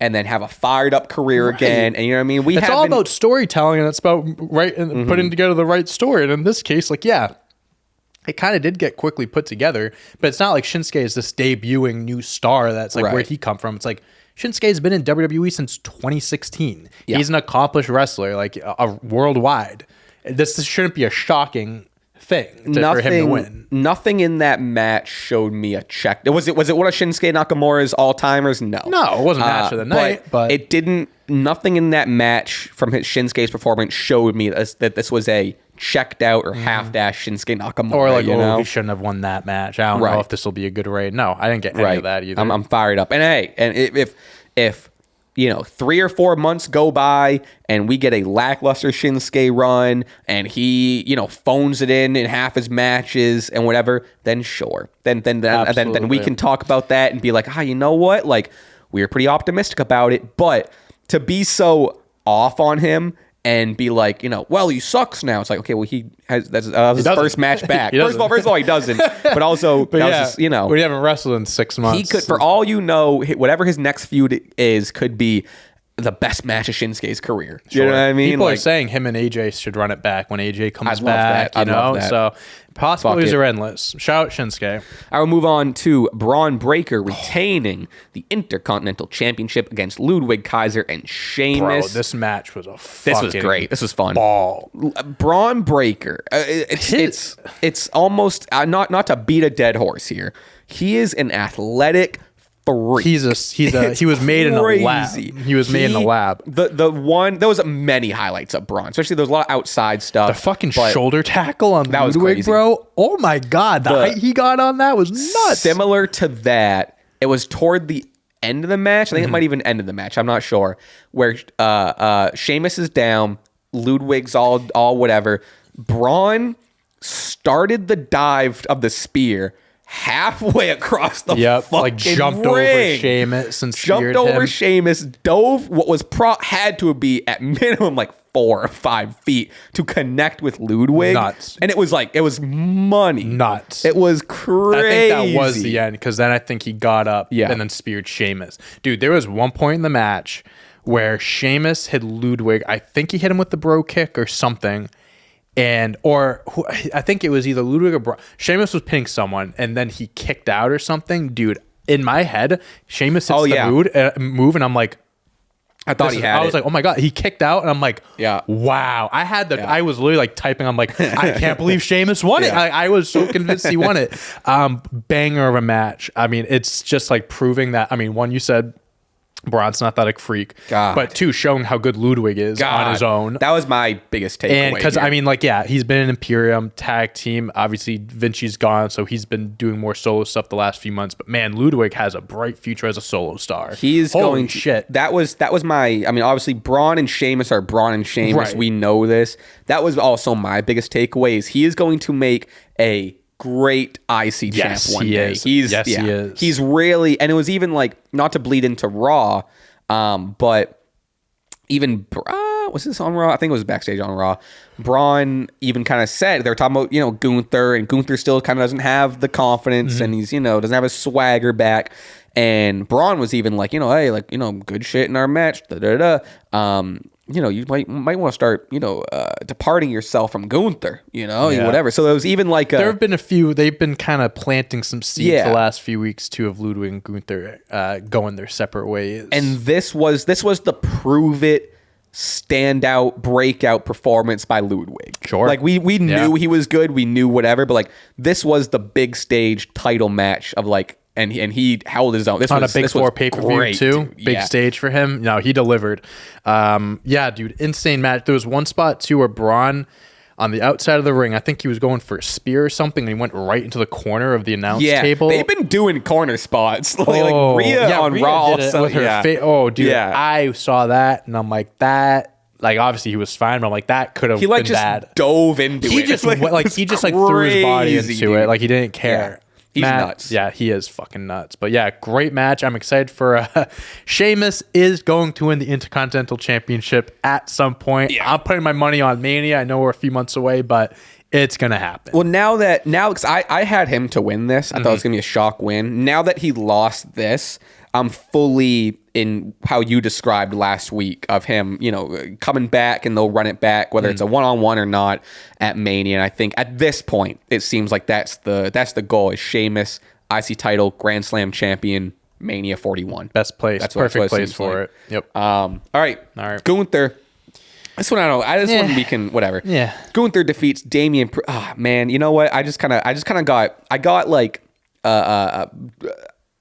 And then have a fired up career again. And you know what I mean? It's all about storytelling, and it's about putting together the right story. And in this case, like, it kind of did get quickly put together, but it's not like Shinsuke is this debuting new star that's like, where'd he come from? It's like, Shinsuke's been in WWE since 2016. Yeah. He's an accomplished wrestler, like worldwide. This shouldn't be a shocking thing for him to win. Nothing in that match showed me a check. Was it one of Shinsuke Nakamura's all-timers? No, it wasn't match of the night, but it didn't. Nothing in that match from Shinsuke's performance showed me that this was a checked out or half-assed Shinsuke Nakamura. Or like, he shouldn't have won that match. I don't know if this will be a good reign. No, I didn't get any of that either. I'm fired up. And hey, and if 3 or 4 months go by and we get a lackluster Shinsuke run and he, phones it in half his matches and whatever, then sure. Then we can talk about that and be like, you know what? Like, we were pretty optimistic about it. But to be so off on him and be like, well, he sucks now. It's like, okay, well, that's his first match back. First of all, he doesn't. But also, we haven't wrestled in 6 months. He could, for all you know, whatever his next feud is, could be the best match of Shinsuke's career. You know what I mean? People are saying him and AJ should run it back when AJ comes back. I'd love that. So possibilities are endless. Shout out Shinsuke. I will move on to Braun Breaker retaining the Intercontinental Championship against Ludwig Kaiser and Sheamus. Bro, this match was this was great. This was fun. Ball. Braun Breaker. It's almost not to beat a dead horse here. He is an athletic freak. He was made in a lab. He was made in a lab. There was many highlights of Braun, especially there was a lot of outside stuff. The fucking shoulder tackle on that was Ludwig, crazy. bro. Oh my god, the height he got on that was nuts. Similar to that, it was toward the end of the match. I think it might even end of the match. I'm not sure. Where Sheamus is down, Ludwig's all whatever. Braun started the dive of the spear halfway across the fucking jumped ring. over Sheamus and jumped over Sheamus, dove what was had to be at minimum like 4 or 5 feet to connect with Ludwig. Nuts. And it was money. Nuts. It was crazy. I think that was the end, because then I think he got up and then speared Sheamus. Dude, there was one point in the match where Sheamus hit Ludwig. I think he hit him with the bro kick or something. I think it was either Ludwig or Braun. Sheamus was pinning someone, and then he kicked out or something. Dude, in my head, Sheamus hits the move, and I'm like, I thought he had I was like, oh my god, he kicked out, and I'm like, wow. I was literally like typing. I'm like, I can't believe Sheamus won it. I was so convinced he won it. Banger of a match. I mean, it's just like proving that. I mean, one, you said Braun's not that a freak, but 2, showing how good Ludwig is on his own. That was my biggest takeaway. And because I mean, like, he's been in Imperium tag team. Obviously, Vinci's gone, so he's been doing more solo stuff the last few months. But man, Ludwig has a bright future as a solo star. He's going to, shit. That was my. I mean, obviously, Braun and Sheamus are Braun and Sheamus. Right. We know this. That was also my biggest takeaway. Is he is going to make a great IC champ one day. He is. He's really, and it was even like, not to bleed into Raw, but even was this on Raw? I think it was backstage on Raw. Braun even kind of said, they were talking about, Gunther, and Gunther still kind of doesn't have the confidence, and he's, doesn't have his swagger back. And Braun was even like, hey, like, good shit in our match. You might want to start, departing yourself from Gunther, whatever. So it was even like there have been a few. They've been kind of planting some seeds the last few weeks too of Ludwig and Gunther going their separate ways. And this was the prove it standout breakout performance by Ludwig. Sure, like we knew he was good. We knew whatever, but like this was the big stage title match of like. And he held his own. This on was, a Big this Four was pay-per-view great, too. Dude. Big stage for him. No, he delivered. Dude, insane match. There was one spot too where Braun on the outside of the ring, I think he was going for a spear or something, and he went right into the corner of the announce table. They've been doing corner spots. Like Rhea on Rhea Raw did it also. with her dude, I saw that and I'm like, that. Like, obviously he was fine, but I'm like, that could have been just bad. Dove into he it. Just he just threw his body into it. Like, he didn't care. Yeah. He's nuts. Yeah, he is fucking nuts. But yeah, great match. I'm excited for Sheamus is going to win the Intercontinental Championship at some point. Yeah. I'm putting my money on Mania. I know we're a few months away, but it's going to happen. Well, now, because I had him to win this. I thought it was going to be a shock win. Now that he lost this, I'm fully in how you described last week of him, coming back, and they'll run it back, whether it's a one-on-one or not at Mania. And I think at this point, it seems like that's the goal, is Sheamus, IC title, Grand Slam champion, Mania 41. Best place. That's perfect place for it. Yep. All right. Gunther. This one I don't know. This one we can whatever. Yeah. Gunther defeats Damian. Man, you know what? I just kind of got like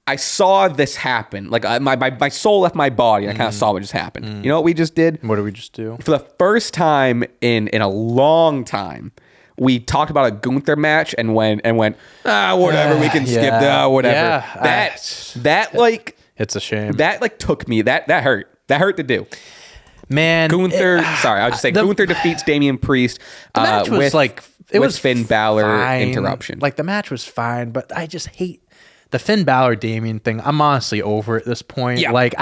I saw this happen. Like my soul left my body, and I kind of saw what just happened. You know what we just did? What did we just do? For the first time in a long time, we talked about a Gunther match and went whatever, we can skip that, whatever. Yeah. That like it's a shame. That like took me. That hurt. That hurt to do. Man, Gunther. I was just saying. Gunther defeats Damian Priest. The match was with Finn Balor interruption. Like, the match was fine, but I just hate the Finn Balor Damian thing. I'm honestly over at this point. Yeah. Like,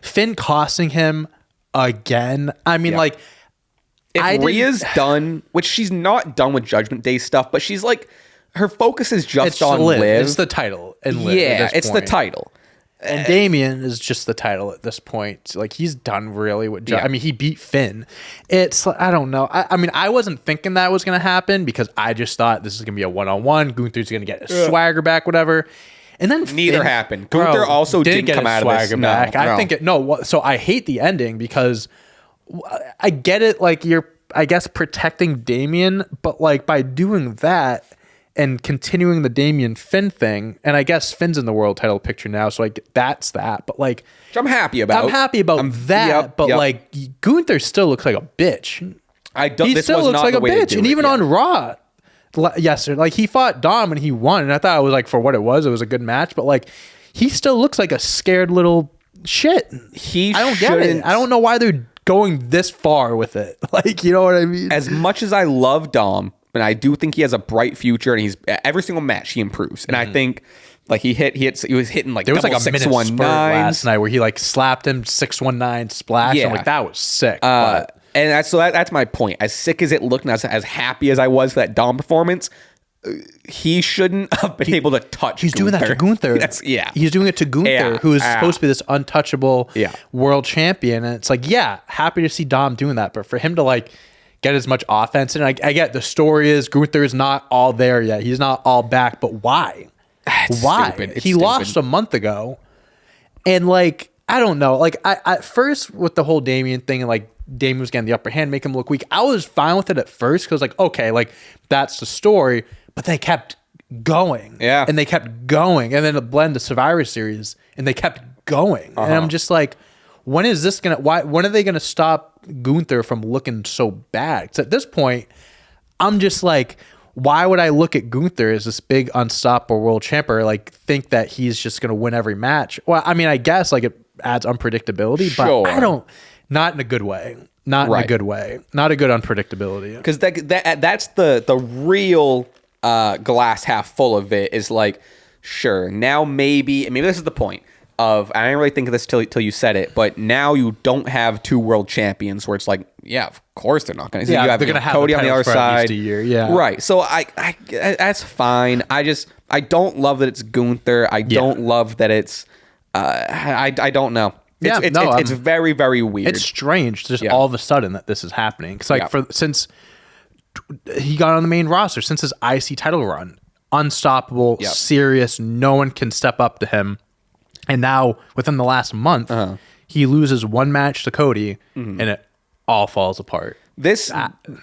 Finn costing him again. I mean, like, if Rhea's done, which she's not done with Judgment Day stuff, but she's like, her focus is just on Liv. It's the title and Liv. Yeah, it's the title. And Damian is just the title at this point. Like, he's done really with I mean, he beat Finn. It's, I don't know. I mean, I wasn't thinking that was going to happen because I just thought this is going to be a one-on-one. Gunther's going to get his swagger back, whatever. And then neither happened. Gunther also didn't come out of this. Back. I think so I hate the ending because I get it. Like, you're, I guess, protecting Damian, but like by doing that and continuing the Damian Finn thing, and I guess Finn's in the world title picture now, so like that's that. But like, which I'm happy about. That. But like, Gunther still looks like a bitch. He still looks like a bitch, and even on Raw, yesterday, like he fought Dom and he won, and I thought it was like for what it was a good match. But like, he still looks like a scared little shit. I don't get it. I don't know why they're going this far with it. Like, you know what I mean? As much as I love Dom, and I do think he has a bright future, and he's every single match he improves. And I think like he was hitting like there was like a 619 last night where he like slapped him 619 splash. Yeah. I'm like, that was sick. And that's my point. As sick as it looked, and as happy as I was for that Dom performance, he shouldn't have been able to touch. He's doing that to Gunther. He's doing it to Gunther, who is supposed to be this untouchable world champion. And it's like, happy to see Dom doing that, but for him to like get as much offense, and I get the story is Gunther is not all there yet. He's not all back, but why? Why? He lost a month ago, and like, I don't know. Like, I at first with the whole Damian thing, and like Damian was getting the upper hand, make him look weak. I was fine with it at first because like, okay, like that's the story, but they kept going, and they kept going, and then it blend the Survivor Series, and they kept going, and I'm just like, when is this gonna? When are they gonna stop Gunther from looking so bad? Because at this point, I'm just like, why would I look at Gunther as this big unstoppable world champion, or like think that he's just gonna win every match? Well, I mean, I guess like it adds unpredictability, but I don't. Not in a good way. Not in a good way. Not a good unpredictability. Because that's the real glass half full of it. Is like, sure, now maybe this is the point. I didn't really think of this till you said it, but now you don't have two world champions where it's like, of course they're not going to. Yeah, they're going to have Cody on the other side. A year, right. So I that's fine. I don't love that it's Gunther. I don't love that it's. I don't know. It's very, very weird. It's strange, just all of a sudden that this is happening. Because like since he got on the main roster, since his IC title run, unstoppable, serious, no one can step up to him. And now, within the last month, he loses one match to Cody, and it all falls apart.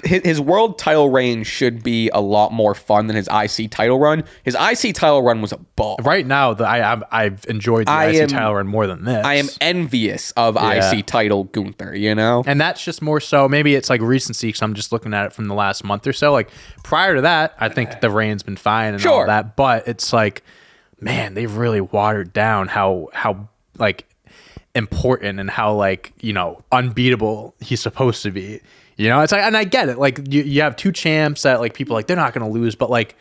His world title reign should be a lot more fun than his IC title run. His IC title run was a ball. Right now, I've enjoyed the IC title run more than this. I am envious of IC title Gunther, you know? And that's just more so, maybe it's like recency, because I'm just looking at it from the last month or so. Like, prior to that, I think the reign's been fine and all that, but it's like, man, they've really watered down how like important and how like, you know, unbeatable he's supposed to be. You know, it's like, and I get it. Like you have two champs that like people like they're not going to lose, but like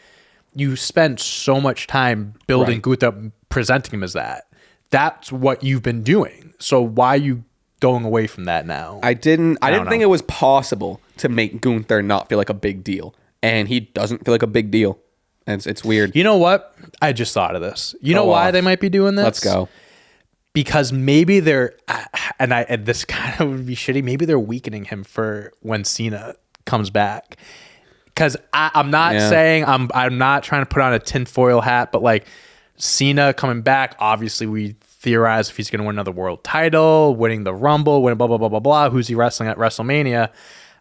you spent so much time building Gunther, presenting him as that. That's what you've been doing. So why are you going away from that now? I didn't think it was possible to make Gunther not feel like a big deal, and he doesn't feel like a big deal. It's weird. You know what? I just thought of this. You know why they might be doing this? Let's go. Because maybe they're, and this kind of would be shitty, maybe they're weakening him for when Cena comes back. Because I'm not saying, I'm not trying to put on a tinfoil hat, but like Cena coming back, obviously we theorize if he's going to win another world title, winning the Rumble, winning blah, blah, blah, blah, blah. Who's he wrestling at WrestleMania?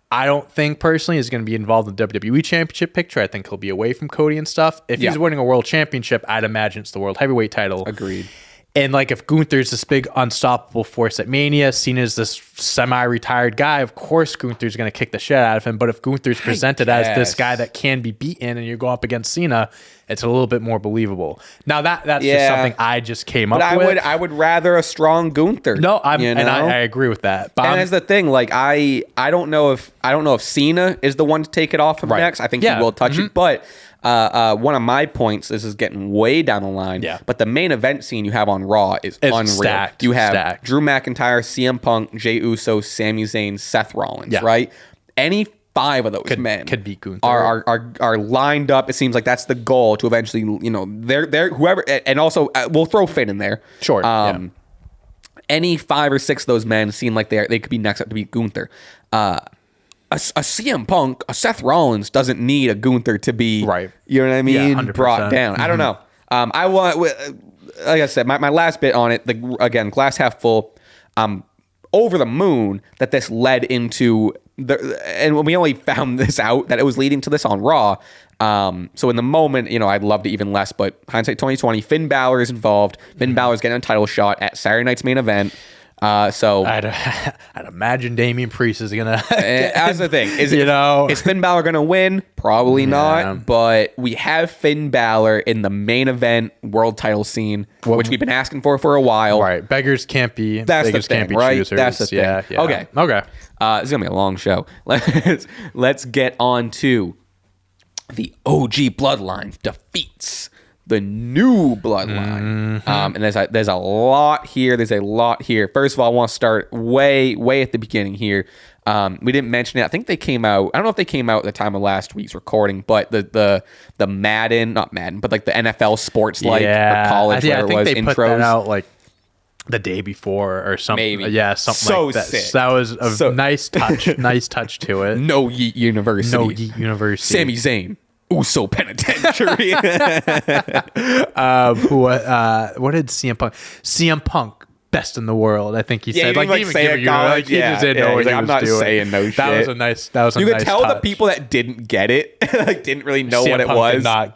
I don't think personally he's going to be involved in the WWE Championship picture. I think he'll be away from Cody and stuff. If he's winning a world championship, I'd imagine it's the world heavyweight title. Agreed. And like if Gunther's this big unstoppable force at Mania, Cena's this semi-retired guy, of course Gunther's going to kick the shit out of him. But if Gunther's presented as this guy that can be beaten and you go up against Cena, it's a little bit more believable. Now that's just something I just came up with. I would rather a strong Gunther. No, I agree with that. But and that's the thing. Like I don't know if Cena is the one to take it off him next. I think he will touch it, but. One of my points, this is getting way down the line, but the main event scene you have on Raw is unreal. Stacked, you have Drew McIntyre, CM Punk, Jey Uso, Sami Zayn, Seth Rollins, right? Any 5 of those men could beat Gunther. are lined up. It seems like that's the goal to eventually, they're whoever, and also we'll throw Finn in there. Sure. Any 5 or 6 of those men seem like they could be next up to beat Gunther. A CM Punk, a Seth Rollins doesn't need a Gunther to be, right. You know what I mean? 100%. Brought down. I don't know. I want, like I said, my last bit on it, again, glass half full. Over the moon that this led into and we only found this out that it was leading to this on Raw. So in the moment, I'd loved it even less, but hindsight 2020, Finn Balor is involved. Finn Balor's getting a title shot at Saturday night's main event. So I'd imagine Damian Priest is gonna. That's the thing. Is Finn Balor gonna win? Probably not. But we have Finn Balor in the main event world title scene, which we've been asking for a while. Right, beggars can't be. That's the thing, right? Choosers. That's the thing. Yeah. Okay. It's gonna be a long show. Let's get on to the OG Bloodline defeats the new Bloodline. And there's a lot here. First of all, I want to start way at the beginning here. We didn't mention it. I think they came out. I don't know if they came out at the time of last week's recording, but the Madden, not Madden, but like the NFL sports or college, whatever it was, they intros. Put that out like the day before or something. Maybe. Yeah, something like that. Sick. That was a nice touch. Nice touch to it. No Yeet University. Sami Zayn. Uso Penitentiary. What did CM Punk? CM Punk, best in the world. I think he said. He just didn't know what he was doing. I'm not saying no shit. That was a nice touch. You could tell the people that didn't get it, didn't really know CM what it Punk was. Did not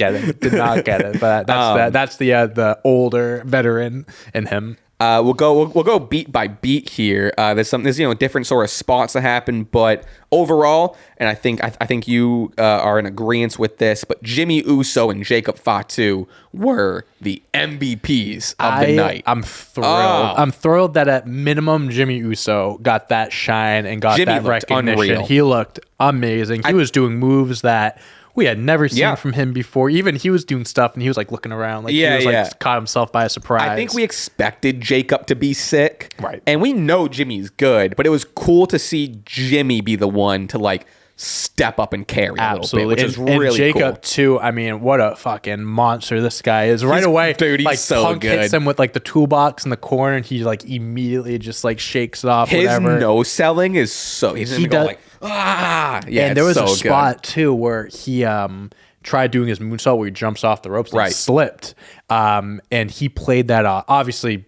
get it. But that's the older veteran in him. We'll go beat by beat here. There's different sort of spots that happen, but overall, and I think you are in agreement with this, but Jimmy Uso and Jacob Fatu were the MVPs of the night. I'm thrilled. I'm thrilled that at minimum Jimmy Uso got that shine and got that recognition. Unreal. He looked amazing. He was doing moves that we had never seen from him before. Even he was doing stuff and he was like looking around, like he was like caught himself by a surprise. I think we expected Jacob to be sick, right? And we know Jimmy's good, but it was cool to see Jimmy be the one to like step up and carry a little bit, which is really and Jacob cool. too. I mean, what a fucking monster this guy is! Right away, dude, he's like so Punk good. hits him with like the toolbox in the corner, and he like immediately just like shakes it off. His whatever. no selling is so he does like and there was a spot too where he tried doing his moonsault where he jumps off the ropes and he slipped, and he played that off. Obviously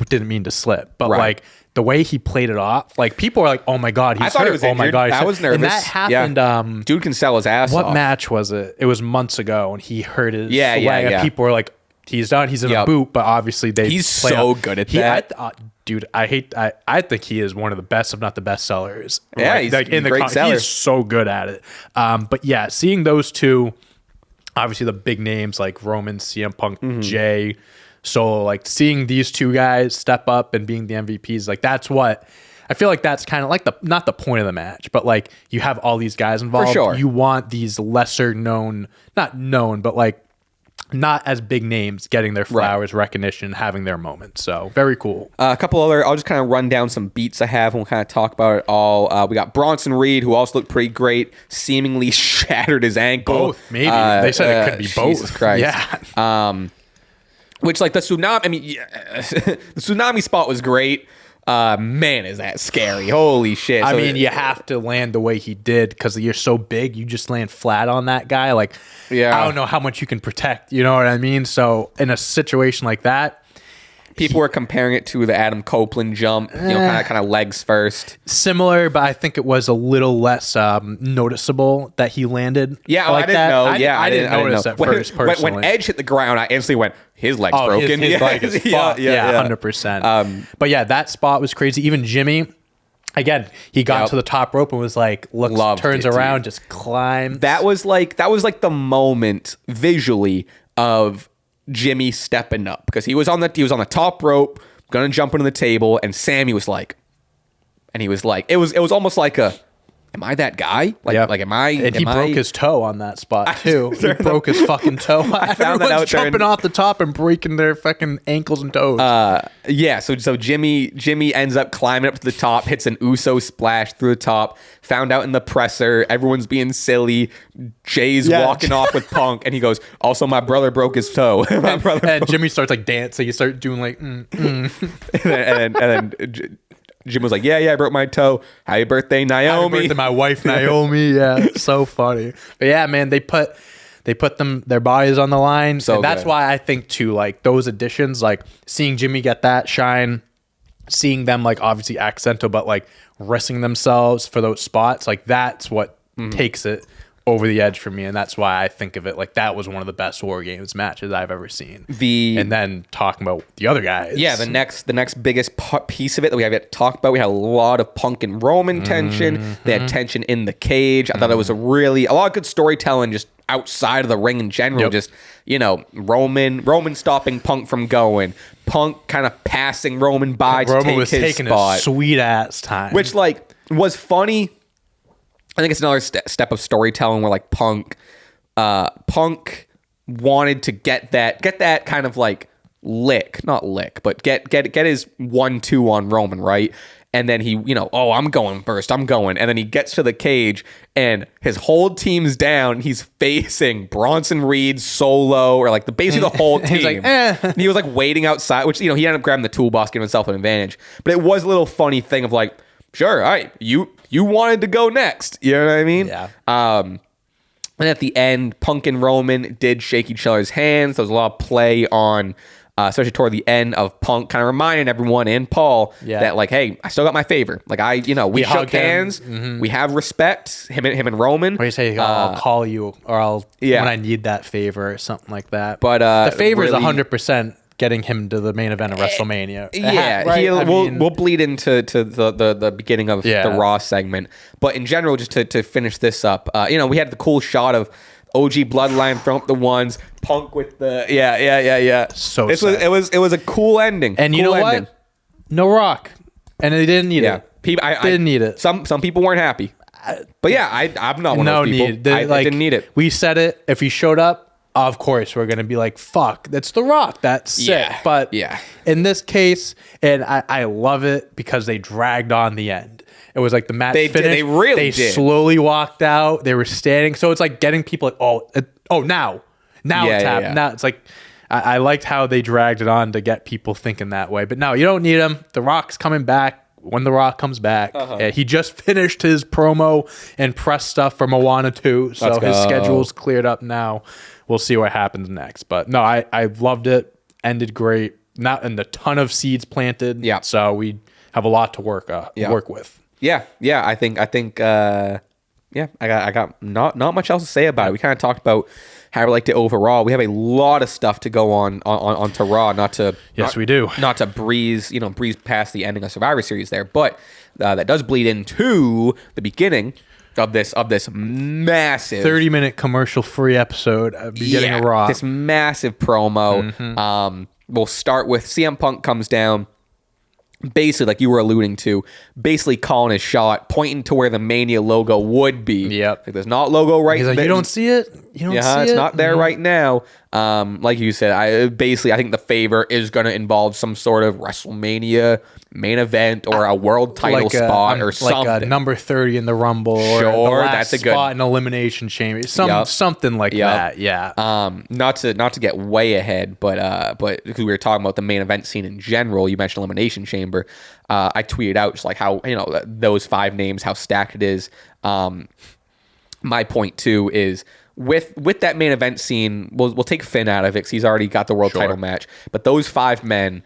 didn't mean to slip, but like the way he played it off, like people are like, oh my god, he's hurt. Oh my god, I was nervous. And that happened. Dude can sell his ass off. What match was it? It was months ago, and he hurt his leg. Yeah. People were like, he's done. He's in a boot, but obviously he's so good at that. Dude, I think he is one of the best, if not the best sellers. Yeah, he's in the great seller. He's so good at it. But yeah, seeing those two, obviously the big names like Roman, CM Punk, Jay, Solo, like seeing these two guys step up and being the MVPs, like that's what I feel like that's kind of like not the point of the match, but like you have all these guys involved. For sure. You want these lesser known, not known, but like not as big names getting their flowers, recognition, having their moment. So very cool. A couple other, I'll just kind of run down some beats I have and we'll kind of talk about it all. We got Bronson Reed, who also looked pretty great, seemingly shattered his ankle. Both, maybe. They said it could be both. Jesus Christ. Yeah. Which like the tsunami, the tsunami spot was great. Man, is that scary. Holy shit. I mean, you have to land the way he did because you're so big. You just land flat on that guy. Like, I don't know how much you can protect. You know what I mean? So in a situation like that, people were comparing it to the Adam Copeland jump, kind of legs first. Similar, but I think it was a little less noticeable that he landed. Yeah, like I didn't know. I didn't notice at first, personally. When Edge hit the ground, I instantly went, his leg's broken. His leg is fucked. Yeah, 100%. But yeah, that spot was crazy. Even Jimmy, again, he got to the top rope and was like, turns around, just climbs. That was like the moment visually of Jimmy stepping up because he was on the top rope, gonna jump into the table, and Sami was like, it was almost like am I that guy? Like, Yep. like, am I? And he broke his toe on that spot too. He broke his fucking toe. I found that out jumping off the top and breaking their fucking ankles and toes. Yeah, so Jimmy ends up climbing up to the top, hits an Uso splash through the top, found out in the presser, everyone's being silly, Jay's walking off with Punk, and he goes, also my brother broke his toe. and Jimmy starts like dancing, he starts doing like and then Jim was like, yeah, I broke my toe. Happy birthday, Naomi. Happy birthday, my wife Naomi. Yeah, so funny. But yeah, man, they put their bodies on the line. So and that's good. why I think too, like those additions, like seeing Jimmy get that shine, seeing them like obviously accidental, but like risking themselves for those spots, like that's what takes it over the edge for me, and that's why I think of it like that was one of the best WarGames matches I've ever seen. And then talking about the other guys, yeah, the next biggest piece of it that we have yet to talk about, we had a lot of Punk and Roman tension. They had tension in the cage. I thought it was a lot of good storytelling just outside of the ring in general. Just Roman stopping Punk from going, Punk kind of passing Roman by to take his spot, sweet ass time, which like was funny. I think it's another step of storytelling where like Punk wanted to get that kind of like not lick, but get his 1-2 on Roman, right? And then he, I'm going first, and then he gets to the cage and his whole team's down. He's facing Bronson Reed, Solo, or like basically the whole team. He's like, He was like waiting outside, which he ended up grabbing the toolbox, giving himself an advantage. But it was a little funny thing of like, sure, all right, you wanted to go next. You know what I mean? Yeah. And at the end, Punk and Roman did shake each other's hands. There was a lot of play on, especially toward the end of Punk, kind of reminding everyone and Paul that like, hey, I still got my favor. Like we shook hands. We have respect. Him and Roman. Or you say, I'll call you, or I'll when I need that favor or something like that. But the favor is 100%. Getting him to the main event of WrestleMania. Yeah, right? We'll bleed into the beginning of the Raw segment. But in general, just to finish this up, we had the cool shot of OG Bloodline throwing up the ones, Punk with the So it was a cool ending. And you know what? No Rock, and they didn't need it. I didn't need it. Some people weren't happy, but yeah, I'm not one of those people. I didn't need it. We said it. If he showed up, of course, we're going to be like, fuck, that's The Rock. That's sick. Yeah, but in this case, and I love it because they dragged on the end. It was like the match finished. They really did. They slowly walked out. They were standing. So it's like getting people like, now it's happening. Yeah. Now it's like, I liked how they dragged it on to get people thinking that way. But no, you don't need him. The Rock's coming back. When The Rock comes back, he just finished his promo and press stuff for Moana 2. So his schedule's cleared up now. We'll see what happens next. But no, I loved it. Ended great. And a ton of seeds planted. Yeah. So we have a lot to work with. Yeah. I think I got not much else to say about it. We kind of talked about how I liked it overall. We have a lot of stuff to go on to Raw, we do. Not to breeze past the ending of Survivor Series there, but that does bleed into the beginning of this massive 30-minute commercial-free episode of beginning of Raw. This massive promo. We'll start with CM Punk comes down, basically like you were alluding to, basically calling his shot, pointing to where the Mania logo would be. Yep. Like there's not logo right He's like, there. you don't see it? You don't see it? It's not there right now. Like you said, I think the favor is going to involve some sort of WrestleMania main event or a world title spot or something. Like a number 30 in the Rumble or the last spot in Elimination Chamber. Something like that. Yeah. Not to get way ahead, but because we were talking about the main event scene in general, you mentioned Elimination Chamber. I tweeted out just like how, those 5 names, how stacked it is. My point too is with that main event scene, we'll take Finn out of it because he's already got the world title match. But those 5 men,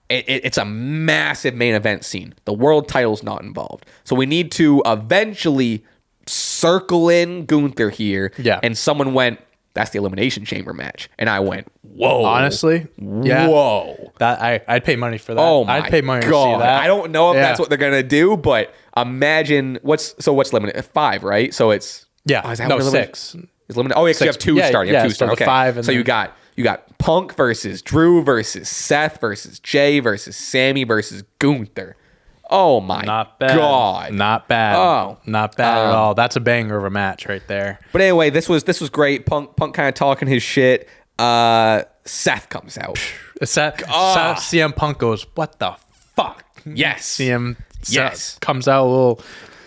it's a massive main event scene. The world title's not involved. So we need to eventually circle in Gunther here. Yeah. And someone went, that's the Elimination Chamber match. And I went, whoa. Honestly? Yeah. Whoa. That I'd pay money for that. Oh my I'd pay money God. to see that. I don't know if that's what they're going to do, but imagine what's limited? 5, right? So it's... Yeah. is that no, what 6. It's limited. Oh, yeah, 'cause you have 2 starting. You have 2 starting. Okay. 5 and so you got Punk versus Drew versus Seth versus Jay versus Sami versus Gunther. Oh my Not bad. God. Not bad. Oh. Not bad at all. That's a banger of a match right there. But anyway, this was great. Punk kind of talking his shit. Seth comes out. Seth CM Punk goes, what the fuck? Yes. Seth comes out a little.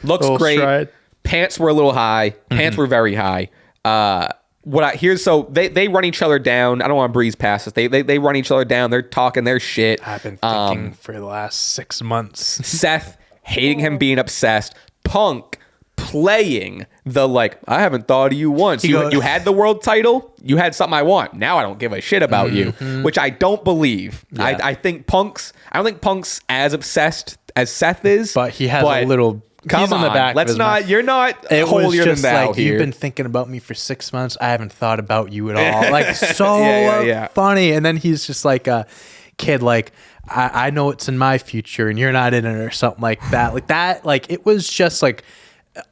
Looks great. Stride. Pants were a little high. Pants were very high. They run each other down. I don't want to breeze past this. They run each other down. They're talking their shit. I've been thinking for the last 6 months. Seth hating him being obsessed. Punk playing the I haven't thought of you once. You had the world title. You had something I want. Now I don't give a shit about you, which I don't believe. Yeah. I don't think Punk's as obsessed as Seth is, but he has a little. Come on, in the back. Let's not. Mind. You're not it holier was just than thou here. You've been thinking about me for 6 months. I haven't thought about you at all. Funny. And then he's just like a kid. I know it's in my future, and you're not in it, or something like that. It was just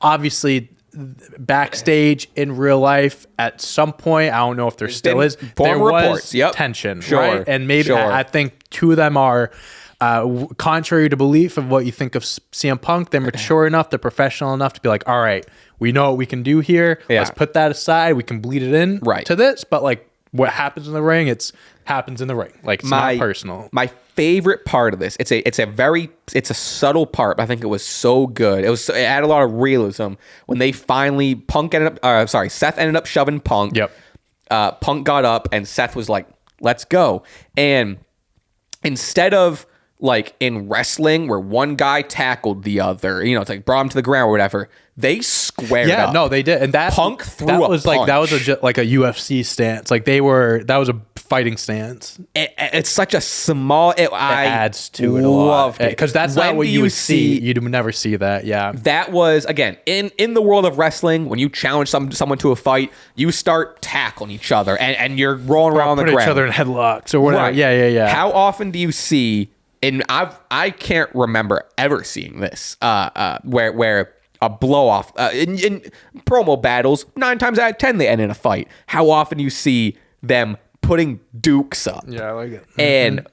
obviously backstage in real life at some point. I don't know if there still is. There was tension, right? And maybe I think two of them are. Contrary to belief of what you think of CM Punk, they're mature enough, they're professional enough to be all right, we know what we can do here. Let's put that aside. We can bleed it in to this, but what happens in the ring, happens in the ring. It's not personal. My favorite part of this, it's a subtle part, but I think it was so good. It added a lot of realism when they finally Seth ended up shoving Punk. Yep. Punk got up and Seth was like, let's go. And instead of in wrestling where one guy tackled the other, it's brought him to the ground or whatever, they squared up. Yeah, no, they did. And Punk threw a punch. That was a UFC stance. That was a fighting stance. It's such a small. It adds to it a lot. Because that's not what you would see. You'd never see that. Yeah. That was, again, in the world of wrestling, when you challenge someone to a fight, you start tackling each other and you're rolling around on the ground. Put each other in headlocks or whatever. Right. Yeah. How often do you see, and I can't remember ever seeing this, where a blow off in promo battles, 9 times out of 10 they end in a fight. How often do you see them putting dukes up? Yeah, I like it. And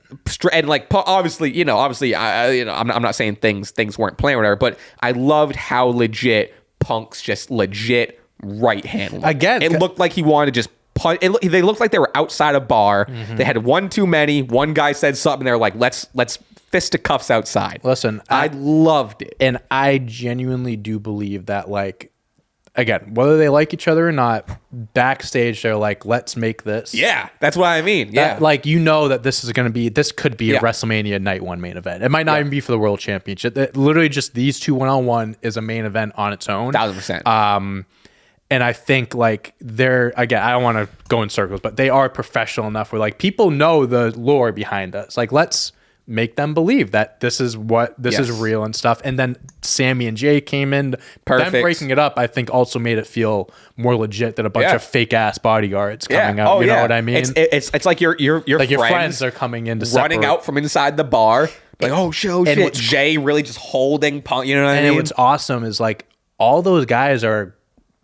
obviously, I'm not saying things weren't playing or whatever, but I loved how legit Punk's just legit right hand. Again, it looked like he wanted to just punch. They looked like they were outside a bar. They had one too many. One guy said something. They're like, let's fisticuffs outside. Listen, I loved it. And I genuinely do believe that, again, whether they like each other or not, backstage they're like, let's make this. Yeah, that's what I mean. Yeah. That this could be a WrestleMania Night 1 main event. It might not even be for the World Championship. Literally just these two 1-on-1 is a main event on its own. 1,000%. And I think they're, again, I don't want to go in circles, but they are professional enough where people know the lore behind us. Let's make them believe that this is real and stuff. And then Sami and Jay came in. Perfect. Them breaking it up, I think, also made it feel more legit than a bunch of fake ass bodyguards coming out. You know what I mean? It's like your friends are coming in to running out from inside the bar. Shit. Jay really just holding Punk. You know what I mean? And what's awesome is all those guys are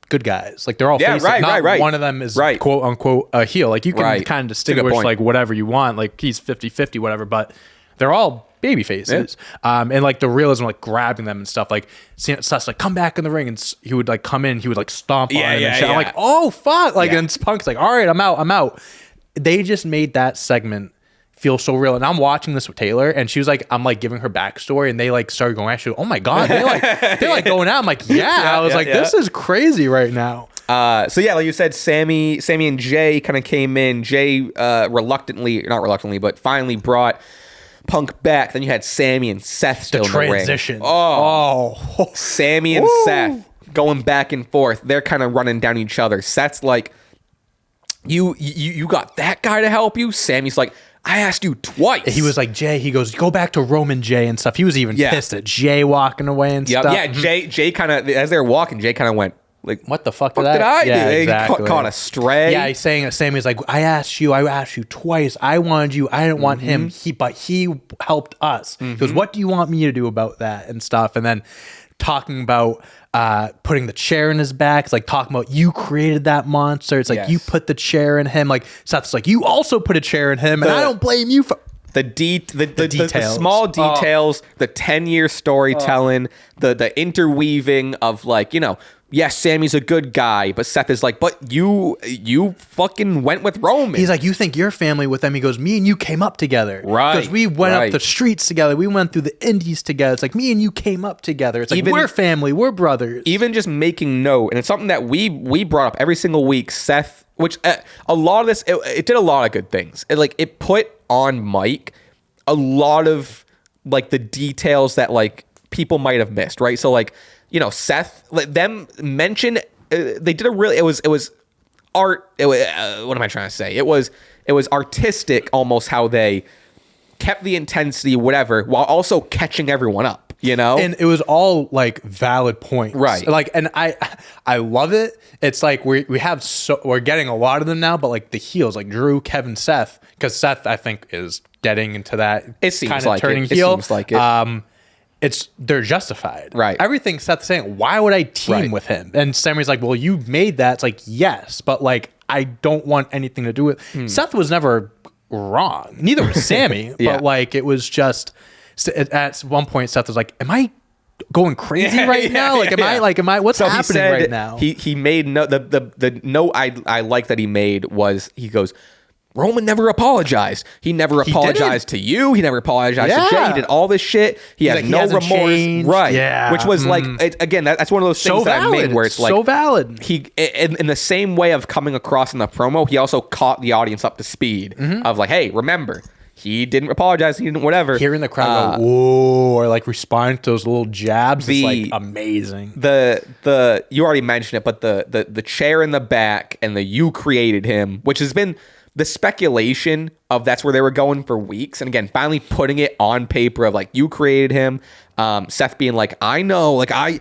good guys. They're all faces. Right. One of them is quote unquote a heel. You can kind of distinguish whatever you want. He's 50-50, whatever, but they're all baby faces. Yeah. And the realism, grabbing them and stuff. Seth's come back in the ring, and he would come in, he would stomp on him and shit. I'm oh fuck. And Punk's all right, I'm out. They just made that segment feel so real. And I'm watching this with Taylor, and she was I'm giving her backstory, and they started going, actually, oh my God, they're going out. I'm I was this is crazy right now. Like you said, Sami and Jay kind of came in. Jay not reluctantly, but finally brought Punk back. Then you had Sami and Seth still in the ring. Transition. Oh. Sami and Seth going back and forth. They're kind of running down each other. Seth's you got that guy to help you? Sami's I asked you twice. He was Jay, he goes, go back to Roman Jay and stuff. He was even pissed at Jay walking away and stuff. Yeah, Jay kind of, as they were walking, Jay kind of went, what the fuck did I do? Exactly. He caught a stray. Yeah, he's saying, Sammy's I asked you twice. I wanted you. I didn't want him. But he helped us. He goes, what do you want me to do about that and stuff? And then talking about putting the chair in his back. It's talking about you created that monster. It's you put the chair in him. Seth's you also put a chair in him, and I don't blame you for. the details. small details, the 10-year storytelling, the interweaving of like, yes, Sammy's a good guy, but Seth is like, but you fucking went with Roman. He's like, you think you're family with them? He goes, me and you came up together. Right. Because we went up the streets together. We went through the indies together. It's like, me and you came up together. It's like, we're family. We're brothers. Even just making note, and it's something that we brought up every single week, Seth, which a lot of this, it did a lot of good things. It put on Mike a lot of like the details that like people might have missed, right? So like, Seth, them mention, they did it was art. What am I trying to say? It was artistic almost how they kept the intensity, whatever, while also catching everyone up, And it was all like valid points. Right. Like, and I love it. It's like we're getting a lot of them now, but like the heels, like Drew, Kevin, Seth, because Seth, I think, is getting into that kind of turning heel. It seems like it. They're justified. Right. Everything Seth's saying, why would I team with him? And Sammy's like, well, you made that. It's like, yes, but like, I don't want anything to do with Seth was never wrong. Neither was Sami. But like, it was just at one point, Seth was like, am I going crazy right now? Like, am I, what's happening right now? He made the note I like that he made was, he goes, Roman never apologized. He never apologized to you. He never apologized to Jay. He did all this shit. He has no remorse. Changed. Right. Yeah. Which was like, again, that's one of those things that I made where it's like, so valid. He, in the same way of coming across in the promo, he also caught the audience up to speed of like, hey, remember, he didn't apologize. He didn't whatever. Hearing the crowd go, whoa, or like respond to those little jabs is like amazing. You already mentioned it, but the chair in the back and the you created him, which has been the speculation of that's where they were going for weeks. And again, finally putting it on paper of like, you created him. Seth being like, I know, like I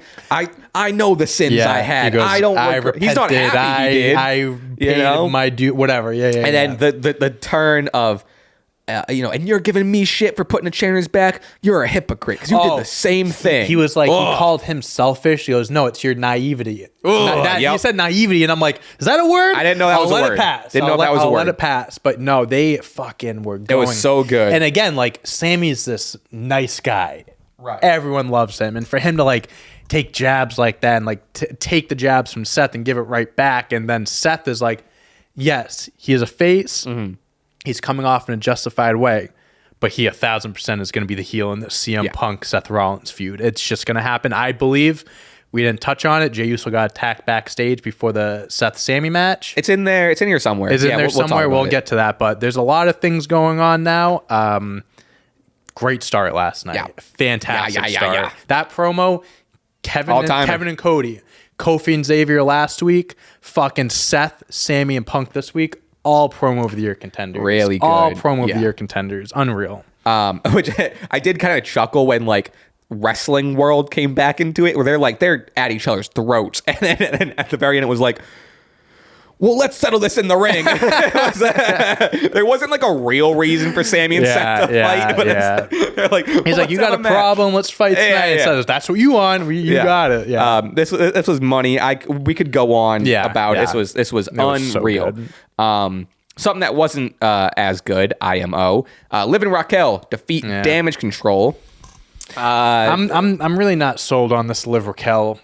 know the sins I had. He goes, I don't. He's not happy he did. I paid my due, whatever. Yeah. And then the turn of, and you're giving me shit for putting a chair in his back. You're a hypocrite because you did the same thing. He was like, he called him selfish. He goes, no, it's your naivety. He said naivety, and I'm like, is that a word? I didn't know that was a word. I'll let it pass. Didn't know if that was a word. I'll let it pass. But no, they fucking were going. It was so good. And again, like, Sammy's this nice guy. Right. Everyone loves him. And for him to like take jabs like that and like take the jabs from Seth and give it right back. And then Seth is like, yes, he is a face. Mm-hmm. He's coming off in a justified way, but he 1,000% is going to be the heel in the CM Punk Seth Rollins feud. It's just going to happen. I believe we didn't touch on it. Jey Uso got attacked backstage before the Seth Sami match. It's in there. It's in here somewhere. It's in there somewhere. We'll get to that, but there's a lot of things going on now. Great start last night. Yeah. Fantastic start. Yeah. That promo, Kevin and Cody, Kofi and Xavier last week, fucking Seth, Sami, and Punk this week. All promo of the year contenders. Really good. All promo of the year contenders. Unreal. Which I did kind of chuckle when like Wrestling World came back into it, where they're at each other's throats, and then at the very end it was like, well, let's settle this in the ring. There wasn't like a real reason for Sami and Seth to fight, but they're like, he's like, you got a problem, let's fight tonight. So that's what you want. You got it. Yeah. This was money. We could go on about it. This was unreal. So something that wasn't as good, IMO. Liv and Raquel defeat Damage Control. I'm really not sold on this Liv Raquel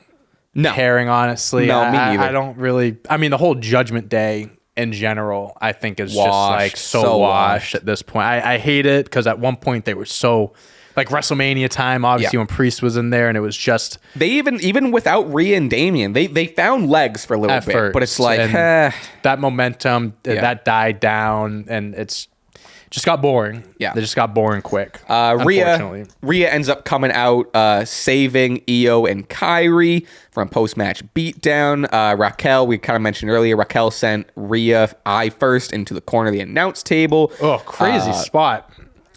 pairing, honestly. No, me neither. I don't really. I mean, the whole Judgment Day in general, I think is just like so washed at this point. I hate it because at one point they were so like WrestleMania time, obviously when Priest was in there, and it was just they even without Rhea and Damian, they found legs for a little bit, but it's like that momentum that died down, and it's just got boring. Yeah, they just got boring quick. Rhea ends up coming out, saving Iyo and Kyrie from post-match beatdown. Raquel, we kind of mentioned earlier, Raquel sent Rhea eye first into the corner of the announce table. Oh, crazy spot.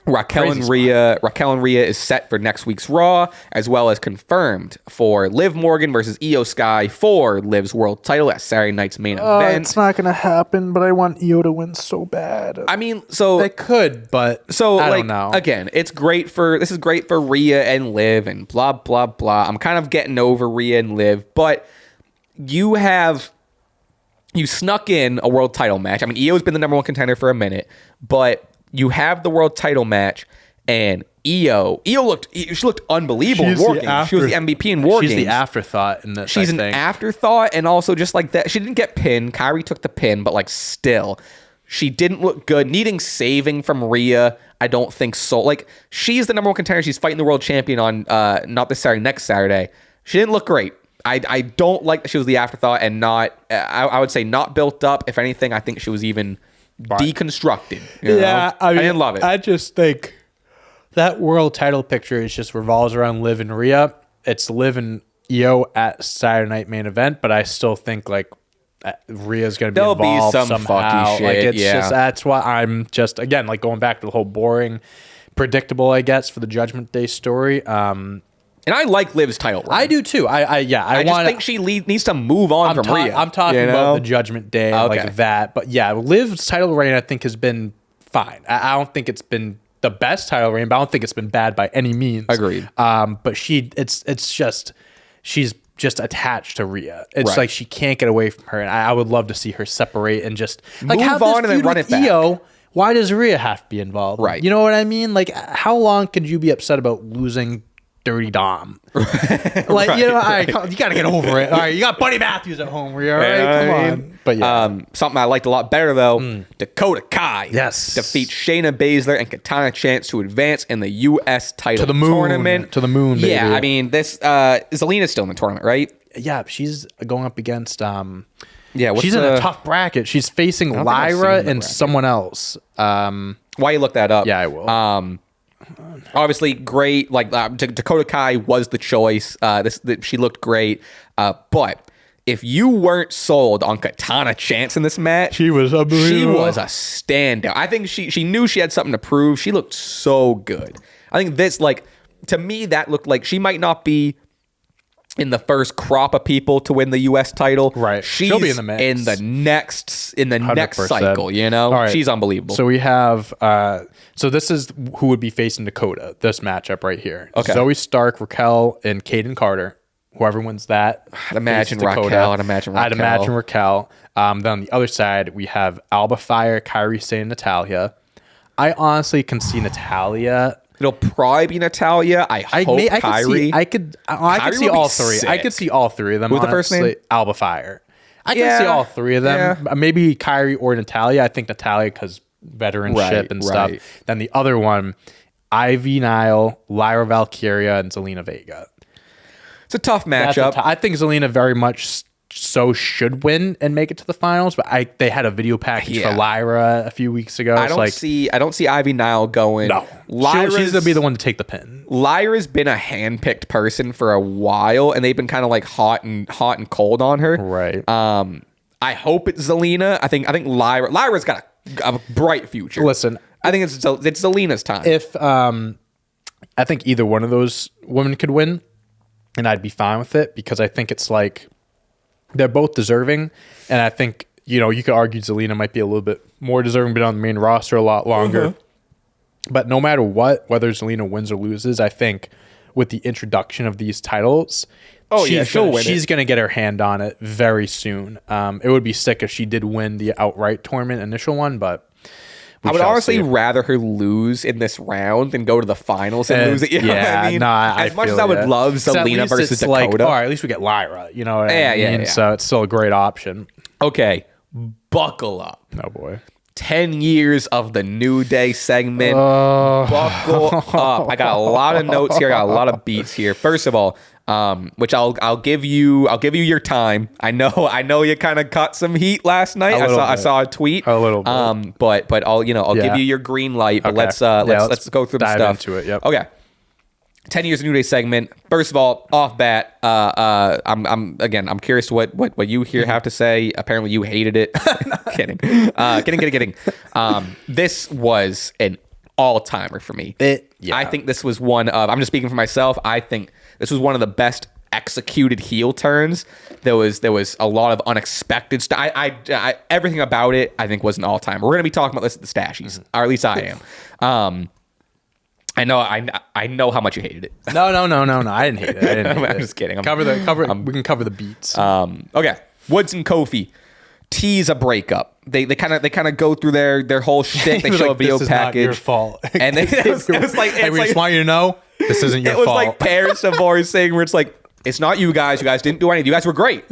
Raquel and Rhea is set for next week's Raw, as well as confirmed for Liv Morgan versus Iyo Sky for Liv's world title at Saturday night's main event. It's not going to happen, but I want Iyo to win so bad. I mean, so they could, but I don't know. Again, this is great for Rhea and Liv and blah blah blah. I'm kind of getting over Rhea and Liv, but you snuck in a world title match. I mean, Io's been the number one contender for a minute, but you have the world title match, and Iyo looked unbelievable in WarGames. She was the MVP in WarGames. She's the afterthought in this. She's an afterthought, and also just like that, she didn't get pinned. Kyrie took the pin, but like still, she didn't look good. Needing saving from Rhea, I don't think so. Like, she's the number one contender. She's fighting the world champion on not this Saturday, next Saturday. She didn't look great. I don't like that she was the afterthought and not. I would say not built up. If anything, I think she was even deconstructed. You know? I didn't love it. I just think that world title picture is just revolves around Liv and Rhea. It's Liv and Iyo at Saturday Night Main Event, but I still think like Rhea's going to be involved some somehow. fucky shit. Like it's just that's why I'm just again like going back to the whole boring, predictable I guess for the Judgment Day story. And I like Liv's title run. I do too. I just think she needs to move on from Rhea. I'm talking about the Judgment Day like that. But yeah, Liv's title reign I think has been fine. I don't think it's been the best title reign, but I don't think it's been bad by any means. Agreed. But it's just she's just attached to Rhea. It's like she can't get away from her, and I would love to see her separate and just like move on and then run it back. Iyo, why does Rhea have to be involved? Right. You know what I mean? Like, how long could you be upset about losing Dirty Dom? Like, you know, all right, you got to get over it. All right, you got Buddy Matthews at home, Rhea. All right, come on. But yeah, something I liked a lot better though. Dakota Kai, defeats Shayna Baszler and Katana Chance to advance in the U.S. title tournament. To the moon, baby. Yeah, I mean, this Zelina's still in the tournament, right? Yeah, she's going up against. She's in a tough bracket. She's facing Lyra and someone else. Why you look that up? Yeah, I will. Obviously, great. Like Dakota Kai was the choice. She looked great. But if you weren't sold on Katana Chance in this match, she was unbelievable. She was a standout. I think she knew she had something to prove. She looked so good. I think this, like, to me, that looked like she might not be in the first crop of people to win the U.S. title. Right. She'll be in the mix. in the next cycle, you know? Right. She's unbelievable. So we have so this is who would be facing Dakota, this matchup right here. Okay. Zoe Stark, Raquel, and Kaden Carter. Whoever wins that. I'd imagine Raquel. I'd imagine Raquel. Then on the other side, we have Alba Fire, Kairi Sane, and Natalya. I honestly can see Natalya. It'll probably be Natalya. I hope Kairi. I could see all three. Sick. I could see all three of them. Who's the first name? Alba Fire. I can see all three of them. Maybe Kairi or Natalya. I think Natalya because veteranship and stuff. Then the other one, Ivy Nile, Lyra Valkyria, and Zelina Vega. It's a tough matchup. I think Zelina very much so should win and make it to the finals, but they had a video package for Lyra a few weeks ago. I don't see Ivy Nile going. No, she's gonna be the one to take the pin. Lyra's been a handpicked person for a while, and they've been kind of like hot and cold on her. Right. I hope it's Zelina. I think Lyra's got a bright future. Listen, I think it's Zelina's time. If I think either one of those women could win, and I'd be fine with it because I think it's like. They're both deserving, and I think, you know, you could argue Zelina might be a little bit more deserving, been on the main roster a lot longer. But no matter what, whether Zelina wins or loses, I think with the introduction of these titles, she's going to get her hand on it very soon. It would be sick if she did win the outright tournament initial one, but I would honestly rather her lose in this round than go to the finals and lose it. You know what I mean? As much as I would love Zelina versus Dakota. Like, all right, at least we get Lyra. You know what I mean? Yeah. So it's still a great option. Okay, buckle up. Oh, boy. 10 years of the New Day segment. Buckle up. I got a lot of notes here. I got a lot of beats here. First of all, which I'll give you your time. I know you kind of caught some heat last night. I saw a tweet. A little bit. But I'll give you your green light. But let's go through the stuff. Into it. Yep. Okay. 10 years of New Day segment. First of all, off bat, I'm curious what you here have to say. Apparently you hated it. Kidding. Kidding. This was an all-timer for me. I think this was one of, I'm just speaking for myself, I think this was one of the best executed heel turns. There was a lot of unexpected stuff. I everything about it, I think, was an all-timer. We're going to be talking about this at the Stashies, or at least I am. I know how much you hated it. No. I didn't hate it. I'm just kidding. We can cover the beats. Okay. Woods and Kofi tease a breakup. They kind of go through their whole shtick. They show like, a video this package. Not your fault. And it was like, hey, we just want you to know this isn't your fault. It was like parents divorcing where it's like, it's not you guys. You guys didn't do anything. You guys were great.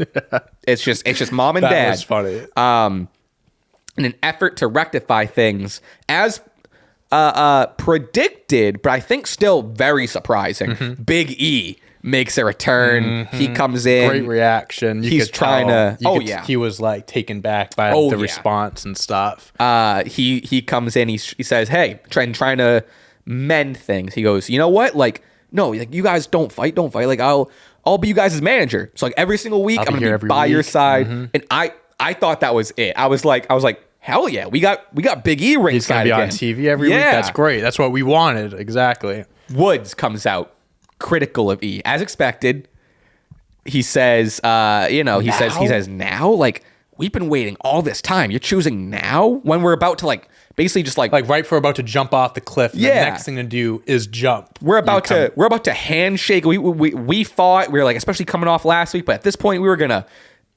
It's just mom and dad. That was funny. In an effort to rectify things, as predicted, but I think still very surprising. Big E makes a return. He comes in. Great reaction. He's trying to. He was like taken back by the response and stuff. He comes in. He says, "Hey, trying to mend things." He goes, "You know what? Like, no, like you guys don't fight. Like I'll be you guys' manager. So like every single week, I'm gonna be by your side." And I thought that was it. I was like, hell yeah, we got Big E ringside. He's gonna be on TV every week. That's great. That's what we wanted. Exactly. Woods comes out critical of E as expected. He says, he says now, like we've been waiting all this time. You're choosing now when we're about to like basically just like right before we're about to jump off the cliff. The next thing to do is jump. We're about to handshake. We fought. We were like, especially coming off last week, but at this point we were gonna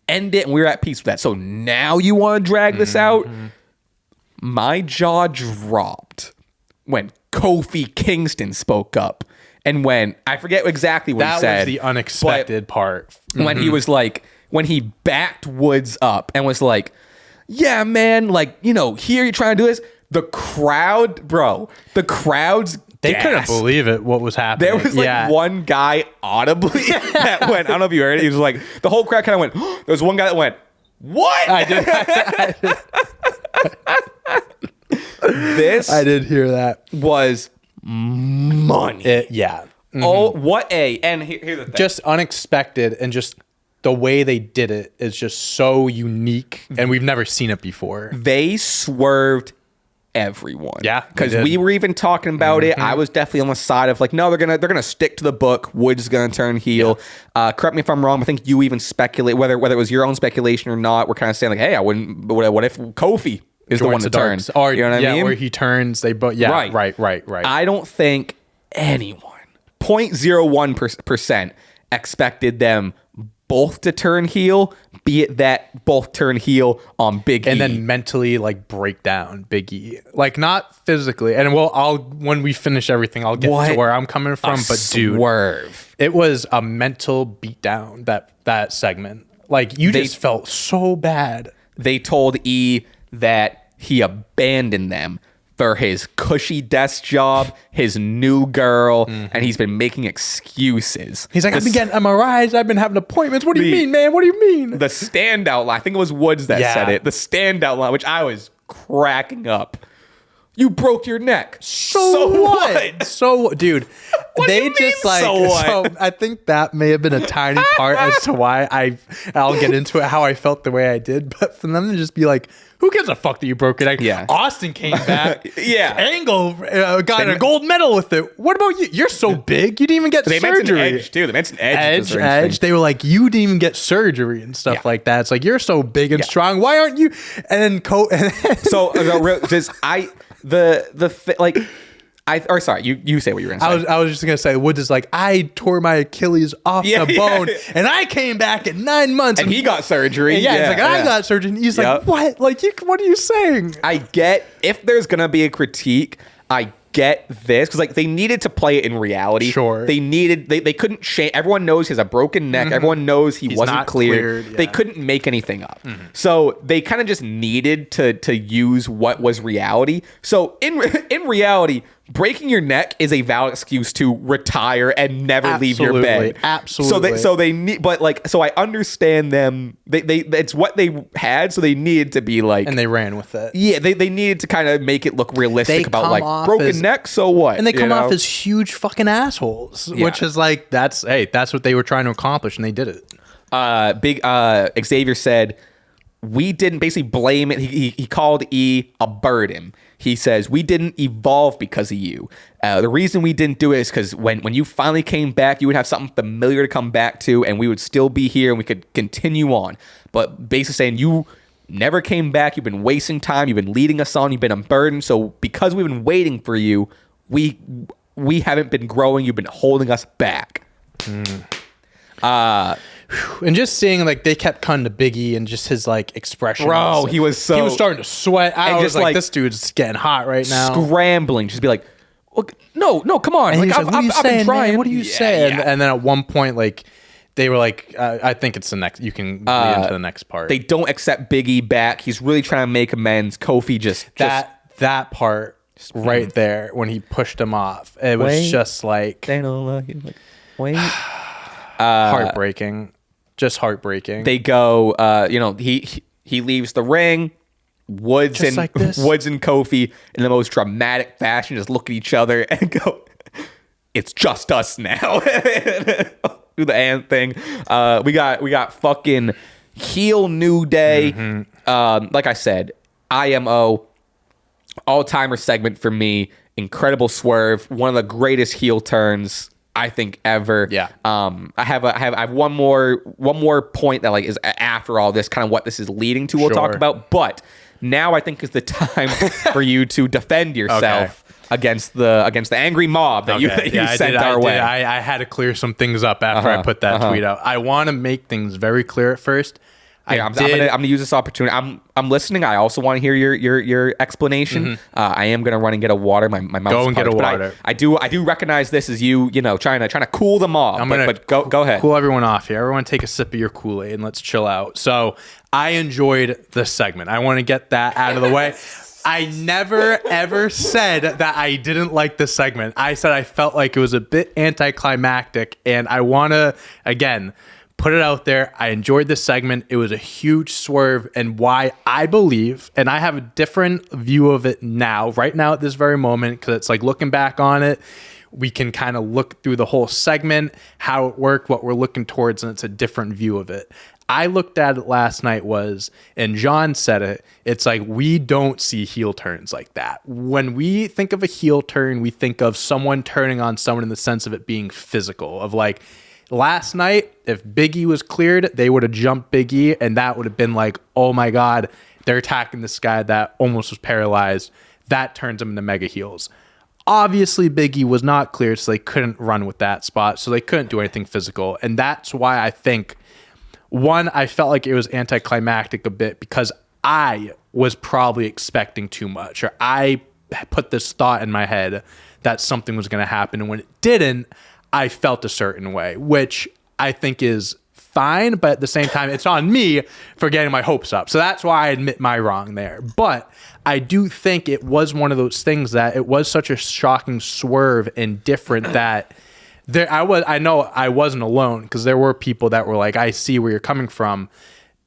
end it and we were at peace with that. So now you want to drag this out? My jaw dropped when Kofi Kingston spoke up. And when I forget exactly what he said. That was the unexpected part. When he was like, when he backed Woods up and was like, yeah, man, like, here you're trying to do this. The crowd's they couldn't believe it, what was happening. There was like one guy audibly that went, I don't know if you heard it. He was like, the whole crowd kind of went, there was one guy that went, what? I did. I did hear that. Was money. Oh, what and here's the thing. Just unexpected, and just the way they did it is just so unique, and we've never seen it before. They swerved everyone. Yeah, because we were even talking about it. I was definitely on the side of like, no, they're gonna stick to the book. Woods is gonna turn heel. Correct me if I'm wrong. I think you even speculate whether it was your own speculation or not. We're kind of saying like, hey, I wouldn't. What if Kofi is the one to turn? Or you know what I mean? Or he turns. They both. Yeah, right. I don't think anyone 0.01% expected them both to turn heel, be it that both turn heel on Big E. And then mentally like break down Big E. Like not physically. And when we finish everything, I'll get to where I'm coming from. But swerve. Dude, it was a mental beatdown, that segment. Like you just felt so bad. They told E that he abandoned them for his cushy desk job, his new girl, and he's been making excuses. He's like, I've been getting MRIs, I've been having appointments. What do you mean, man? What do you mean? The standout line, I think it was Woods that said it. The standout line, which I was cracking up. You broke your neck. So what? So, dude, they just like. So I think that may have been a tiny part as to why I'll get into it how I felt the way I did. But for them to just be like, who gives a fuck that you broke your neck? Yeah. Austin came back. Angle got a gold medal with it. What about you? You're so big. You didn't even get surgery. They mentioned Edge too. They mentioned Edge. Edge. They were like, you didn't even get surgery and stuff like that. It's like, you're so big and strong. Why aren't you? And then you say what you were going to say. I was just going to say, Woods is like, I tore my Achilles off the bone, and I came back at 9 months. And he got surgery. He's like, I got surgery. And he's like, what? Like, what are you saying? I get, if there's going to be a critique, I get this. Because, like, they needed to play it in reality. Sure. They couldn't change. Everyone knows he has a broken neck. Everyone knows he's wasn't cleared. They couldn't make anything up. So they kind of just needed to use what was reality. So in reality, breaking your neck is a valid excuse to retire and never leave your bed. Absolutely. So they need, but like, so I understand them. They it's what they had, so they needed to be like, and they ran with it. Yeah, they needed to kind of make it look realistic about like broken neck. So what? And they come off as huge fucking assholes, which is like that's what they were trying to accomplish, and they did it. Big Xavier said, we didn't basically blame it. He called E a burden. He says, we didn't evolve because of you. The reason we didn't do it is because when you finally came back, you would have something familiar to come back to, and we would still be here and we could continue on. But basically saying you never came back, you've been wasting time, you've been leading us on, you've been a burden. So because we've been waiting for you, we haven't been growing, you've been holding us back. And just seeing like they kept cutting to Biggie and just his like expression. Bro, he was starting to sweat. I was like, this dude's getting hot right now. Scrambling, just be like, no, come on. And like I've been trying. Man? What are you saying? Yeah. And then at one point, like they were like, I think it's the next. You can lead into the next part. They don't accept Biggie back. He's really trying to make amends. Kofi just that part right there when he pushed him off. It was just like they don't love you. Like, wait. Heartbreaking. Just heartbreaking. They go, he leaves the ring. Woods and Kofi in the most dramatic fashion just look at each other and go, "It's just us now." Do the and thing. We got fucking heel New Day. Mm-hmm. Like I said, IMO all-timer segment for me. Incredible swerve. One of the greatest heel turns I think ever. Yeah. I have one more point that like is after all this, kind of what this is leading to. We'll talk about, but now I think is the time for you to defend yourself against the angry mob that you sent our way. I had to clear some things up after I put that tweet out. I want to make things very clear at first. I'm gonna use this opportunity. I'm listening. I also want to hear your explanation. Mm-hmm. I am gonna run and get a water. My mouth's go and parched, get a water. I do recognize this as you trying to cool them off. But go ahead. Cool everyone off here. Everyone take a sip of your Kool-Aid and let's chill out. So I enjoyed this segment. I want to get that out of the way. I never ever said that I didn't like this segment. I said I felt like it was a bit anticlimactic, and I want to again put it out there. I enjoyed this segment. It was a huge swerve, and why I believe, and I have a different view of it now, right now at this very moment, because it's like looking back on it, we can kind of look through the whole segment, how it worked, what we're looking towards, and it's a different view of it. I looked at it last night and John said it, it's like we don't see heel turns like that. When we think of a heel turn, we think of someone turning on someone in the sense of it being physical, of like, last night, if Big E was cleared, they would have jumped Big E, and that would have been like, oh my God, they're attacking this guy that almost was paralyzed. That turns him into mega heels. Obviously, Big E was not cleared, so they couldn't run with that spot, so they couldn't do anything physical. And that's why I think, one, I felt like it was anticlimactic a bit because I was probably expecting too much, or I put this thought in my head that something was going to happen, and when it didn't, I felt a certain way, which I think is fine, but at the same time, it's on me for getting my hopes up. So that's why I admit my wrong there. But I do think it was one of those things that it was such a shocking swerve and different that I know I wasn't alone, because there were people that were like, I see where you're coming from.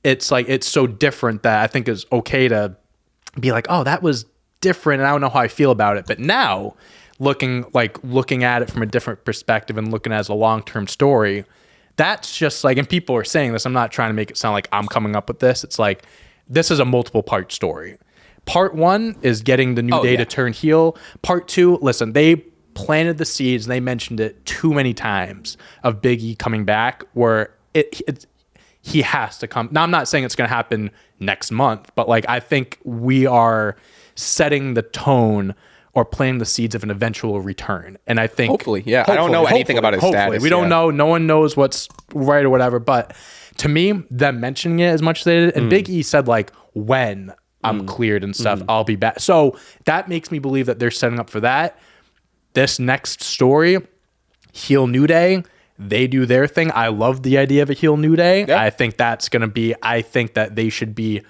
It's like, it's so different that I think it's okay to be like, oh, that was different, and I don't know how I feel about it. But now, looking at it from a different perspective and looking at it as a long-term story, that's just like, and people are saying this, I'm not trying to make it sound like I'm coming up with this. It's like, this is a multiple part story. Part one is getting the New Day to turn heel. Part two, listen, they planted the seeds, and they mentioned it too many times, of Big E coming back, where he has to come. Now, I'm not saying it's going to happen next month, but like, I think we are setting the tone or planting the seeds of an eventual return. And I think hopefully, I don't know anything about his status. We don't know. No one knows what's right or whatever. But to me, them mentioning it as much as they did, and Big E said like, when I'm cleared and stuff, I'll be back. So that makes me believe that they're setting up for that. This next story, heel New Day, they do their thing. I love the idea of a heel New Day. Yep. I think that they should be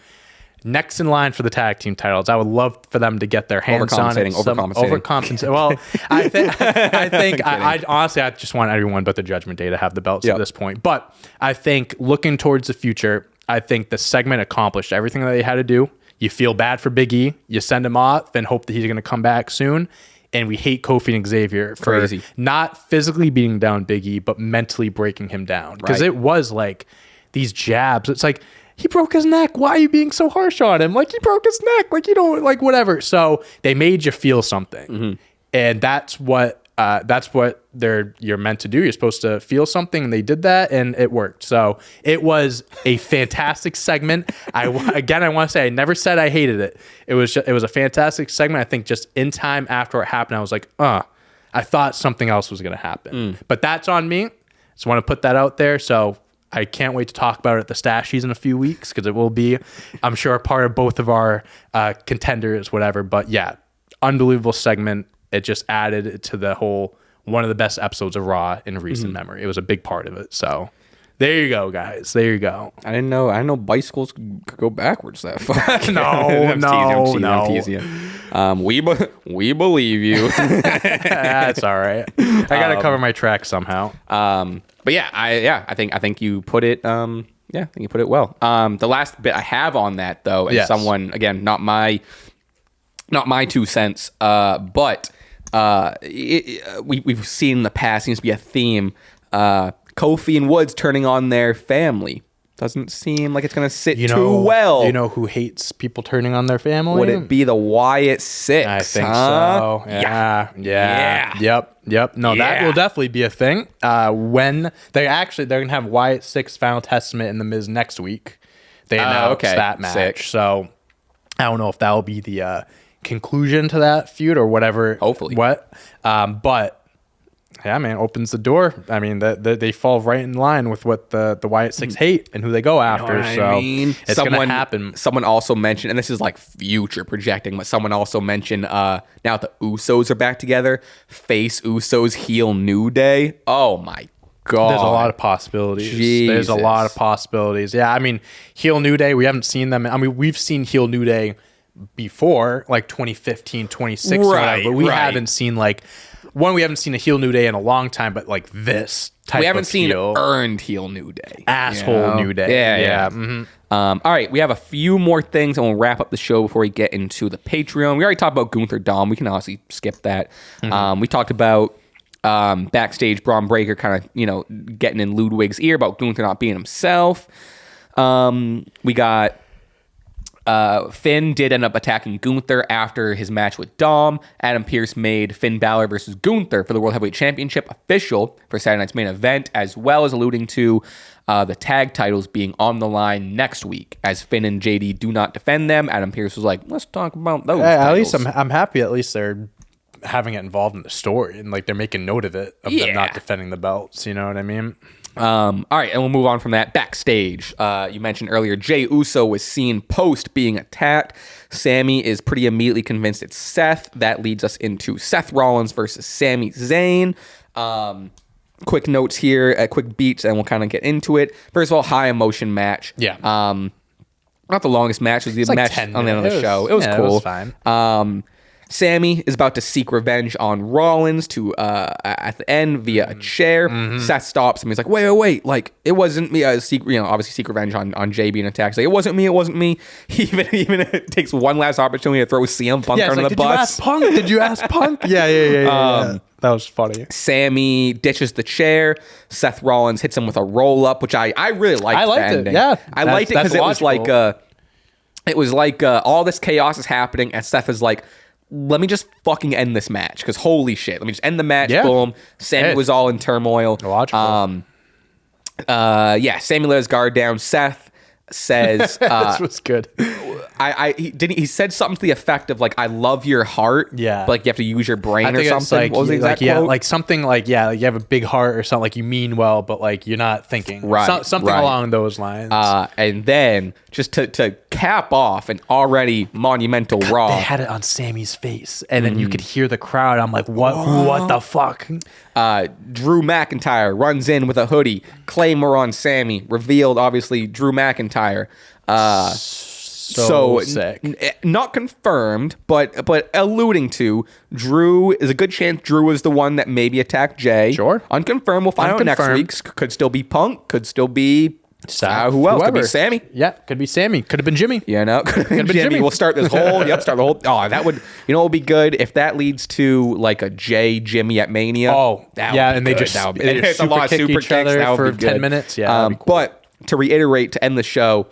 next in line for the tag team titles. I would love for them to get their hands on it. Overcompensating. Well, I think I honestly, I just want everyone but the Judgment Day to have the belts at this point. But I think looking towards the future, I think the segment accomplished everything that they had to do. You feel bad for Big E. You send him off and hope that he's going to come back soon. And we hate Kofi and Xavier for not physically beating down Big E, but mentally breaking him down. Because it was like these jabs. It's like, he broke his neck. Why are you being so harsh on him? Like, he broke his neck. Like, you don't, like, whatever. So they made you feel something. Mm-hmm. And that's what you're meant to do. You're supposed to feel something, and they did that, and it worked. So it was a fantastic segment. I want to say, I never said I hated it. It was a fantastic segment. I think just in time after it happened, I was like, I thought something else was going to happen. But that's on me. Just want to put that out there. So I can't wait to talk about it at the Stashies in a few weeks because it will be, I'm sure, a part of both of our contenders, whatever. But yeah, unbelievable segment. It just added to the whole one of the best episodes of Raw in recent memory. It was a big part of it. So there you go, guys. There you go. I didn't know bicycles could go backwards that far. I'm teasing you. We believe you. That's all right. I gotta cover my tracks somehow. But yeah, I think you put it. I think you put it well. The last bit I have on that though, and someone again, not my 2 cents, but we've seen in the past, seems to be a theme. Kofi and Woods turning on their family. Doesn't seem like it's going to sit too well. You know who hates people turning on their family? Would it be the Wyatt Six? I think so. Yeah. Yep. No, that will definitely be a thing. When they're going to have Wyatt Six Final Testament and The Miz next week. They announced that match. Sick. So I don't know if that will be the conclusion to that feud or whatever. Hopefully. But yeah, man, opens the door. I mean, they fall right in line with what the Wyatt Six hate and who they go after. It's going to happen. Someone also mentioned, and this is like future projecting, but someone also mentioned now the Usos are back together. Face Usos, heel New Day. Oh my God. There's a lot of possibilities. Jesus. There's a lot of possibilities. Yeah, I mean, heel New Day, we haven't seen them. I mean, we've seen heel New Day before, like 2015, 2016, but we haven't seen we haven't seen a heel New Day in a long time, but like this type of heel. We haven't seen earned heel New Day. Asshole New Day. Yeah. Mm-hmm. All right, we have a few more things and we'll wrap up the show before we get into the Patreon. We already talked about Gunther Dom. We can honestly skip that. We talked about backstage Braun Breaker kind of, getting in Ludwig's ear about Gunther not being himself. We got Finn did end up attacking Gunther after his match with Dom. Adam Pearce made Finn Balor versus Gunther for the World Heavyweight Championship official for Saturday night's main event, as well as alluding to the tag titles being on the line next week. As Finn and JD do not defend them, Adam Pearce was like, let's talk about those titles. At least I'm happy at least they're having it involved in the story and they're making note of it, of them not defending the belts. You know what I mean? All right, and we'll move on from that. Backstage, you mentioned earlier, Jey Uso was seen post being attacked. Sami is pretty immediately convinced it's Seth. That leads us into Seth Rollins versus Sami Zayn. Quick notes here, quick beats, and we'll kind of get into it. First of all, high emotion match. Yeah. Not the longest match. It was the match on the end of the show. It was cool. It was fine. Sami is about to seek revenge on Rollins at the end via a chair. Seth stops him. He's like, wait. Like, it wasn't me. Obviously seek revenge on Jey being attacked. He's like, it wasn't me. He even takes one last opportunity to throw CM Punk under the bus. Did you ask Punk? Yeah. That was funny. Sami ditches the chair. Seth Rollins hits him with a roll up, which I really liked. I liked it. Yeah. I liked it because it was like all this chaos is happening and Seth is like, let me just fucking end this match because holy shit. Let me just end the match. Yeah. Boom. Sami was all in turmoil. Logical. Sami let his guard down. Seth says this was good. He said something to the effect of like, I love your heart. Yeah. But like you have to use your brain or something. Like, what was the exact quote? Like something like, you have a big heart or something, like you mean well, but like you're not thinking. Right. Something along those lines. And then just to cap off an already monumental Raw. They had it on Sami's face and then you could hear the crowd. I'm like, what the fuck? Drew McIntyre runs in with a hoodie. Claymore on Sami. Revealed, obviously, Drew McIntyre. So sick. Not confirmed, but alluding to Drew is a good chance. Drew was the one that maybe attacked Jey. Sure. Unconfirmed. We'll find out next week. Could still be Punk. Could still be who else? Could be Sami. Yeah, could be Sami. Could have been Jimmy. Yeah, no, could have been Jimmy. We'll start this whole. Start the whole. Oh, that would. It'll be good if that leads to like a Jey Jimmy at Mania. Oh, yeah, and they just it's a lot of super each other for 10 minutes. Yeah, cool. But to reiterate, to end the show.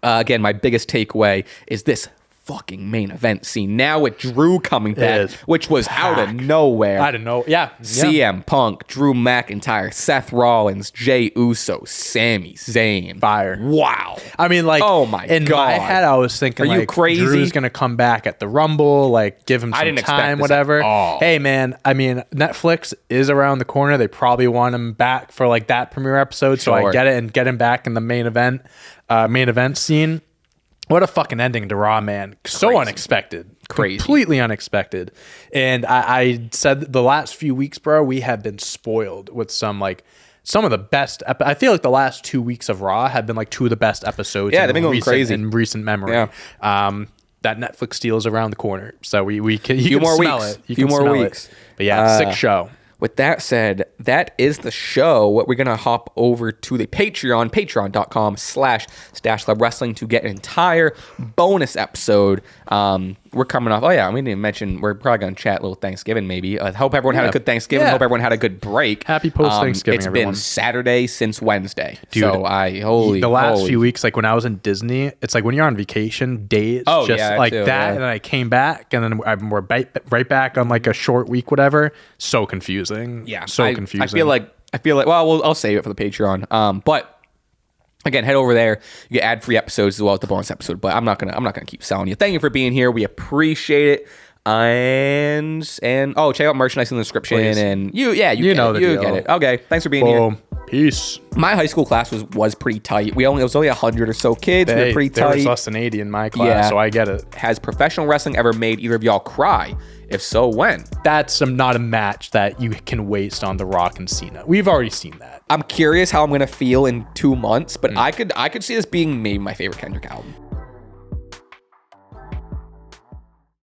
Again, my biggest takeaway is this fucking main event scene now with Drew coming back, which was out of nowhere. I don't know. Yeah. CM Punk, Drew McIntyre, Seth Rollins, Jey Uso, Sami Zayn. Fire. Wow. I mean, like, oh my in God. my head, I was thinking, Are you like, crazy? Drew's going to come back at the Rumble, like, give him some time, whatever. Hey, man, I mean, Netflix is around the corner. They probably want him back for, like, that premiere episode, so I get it, and get him back in the main event scene. What a fucking ending to Raw, man. So unexpected. Crazy. Completely unexpected. And I said the last few weeks, bro, we have been spoiled with some of the best. I feel like the last 2 weeks of Raw have been like two of the best episodes. Yeah, they've been going crazy in recent memory. Yeah. That Netflix deal is around the corner. So you can few more smell weeks. it. You few can more smell weeks. it. But yeah, sick show. With that said, that is the show. We're going to hop over to the Patreon, patreon.com/Stache Club Wrestling to get an entire bonus episode. We're coming off. Oh, yeah. We didn't even mention we're probably going to chat a little Thanksgiving maybe. I hope everyone had a good Thanksgiving. Hope everyone had a good break. Happy post-Thanksgiving, everyone. Been Saturday since Wednesday. Dude, so the last few weeks, like when I was in Disney, it's like when you're on vacation, days like that. Yeah. And then I came back and then we're right back on like a short week, whatever. So confusing. Yeah. So confusing. I feel like, well, I'll save it for the Patreon. But again, head over there. You get ad-free episodes as well as the bonus episode. But I'm not gonna keep selling you. Thank you for being here. We appreciate it. And check out merchandise in the description. Please. And you get it. Okay, thanks for being here. Peace. My high school class was pretty tight. It was only 100 or so kids. We were pretty tight. There was less than 80 in my class, so I get it. Has professional wrestling ever made either of y'all cry? If so, when? That's not a match that you can waste on The Rock and Cena. We've already seen that. I'm curious how I'm gonna feel in 2 months, but I could see this being maybe my favorite Kendrick album.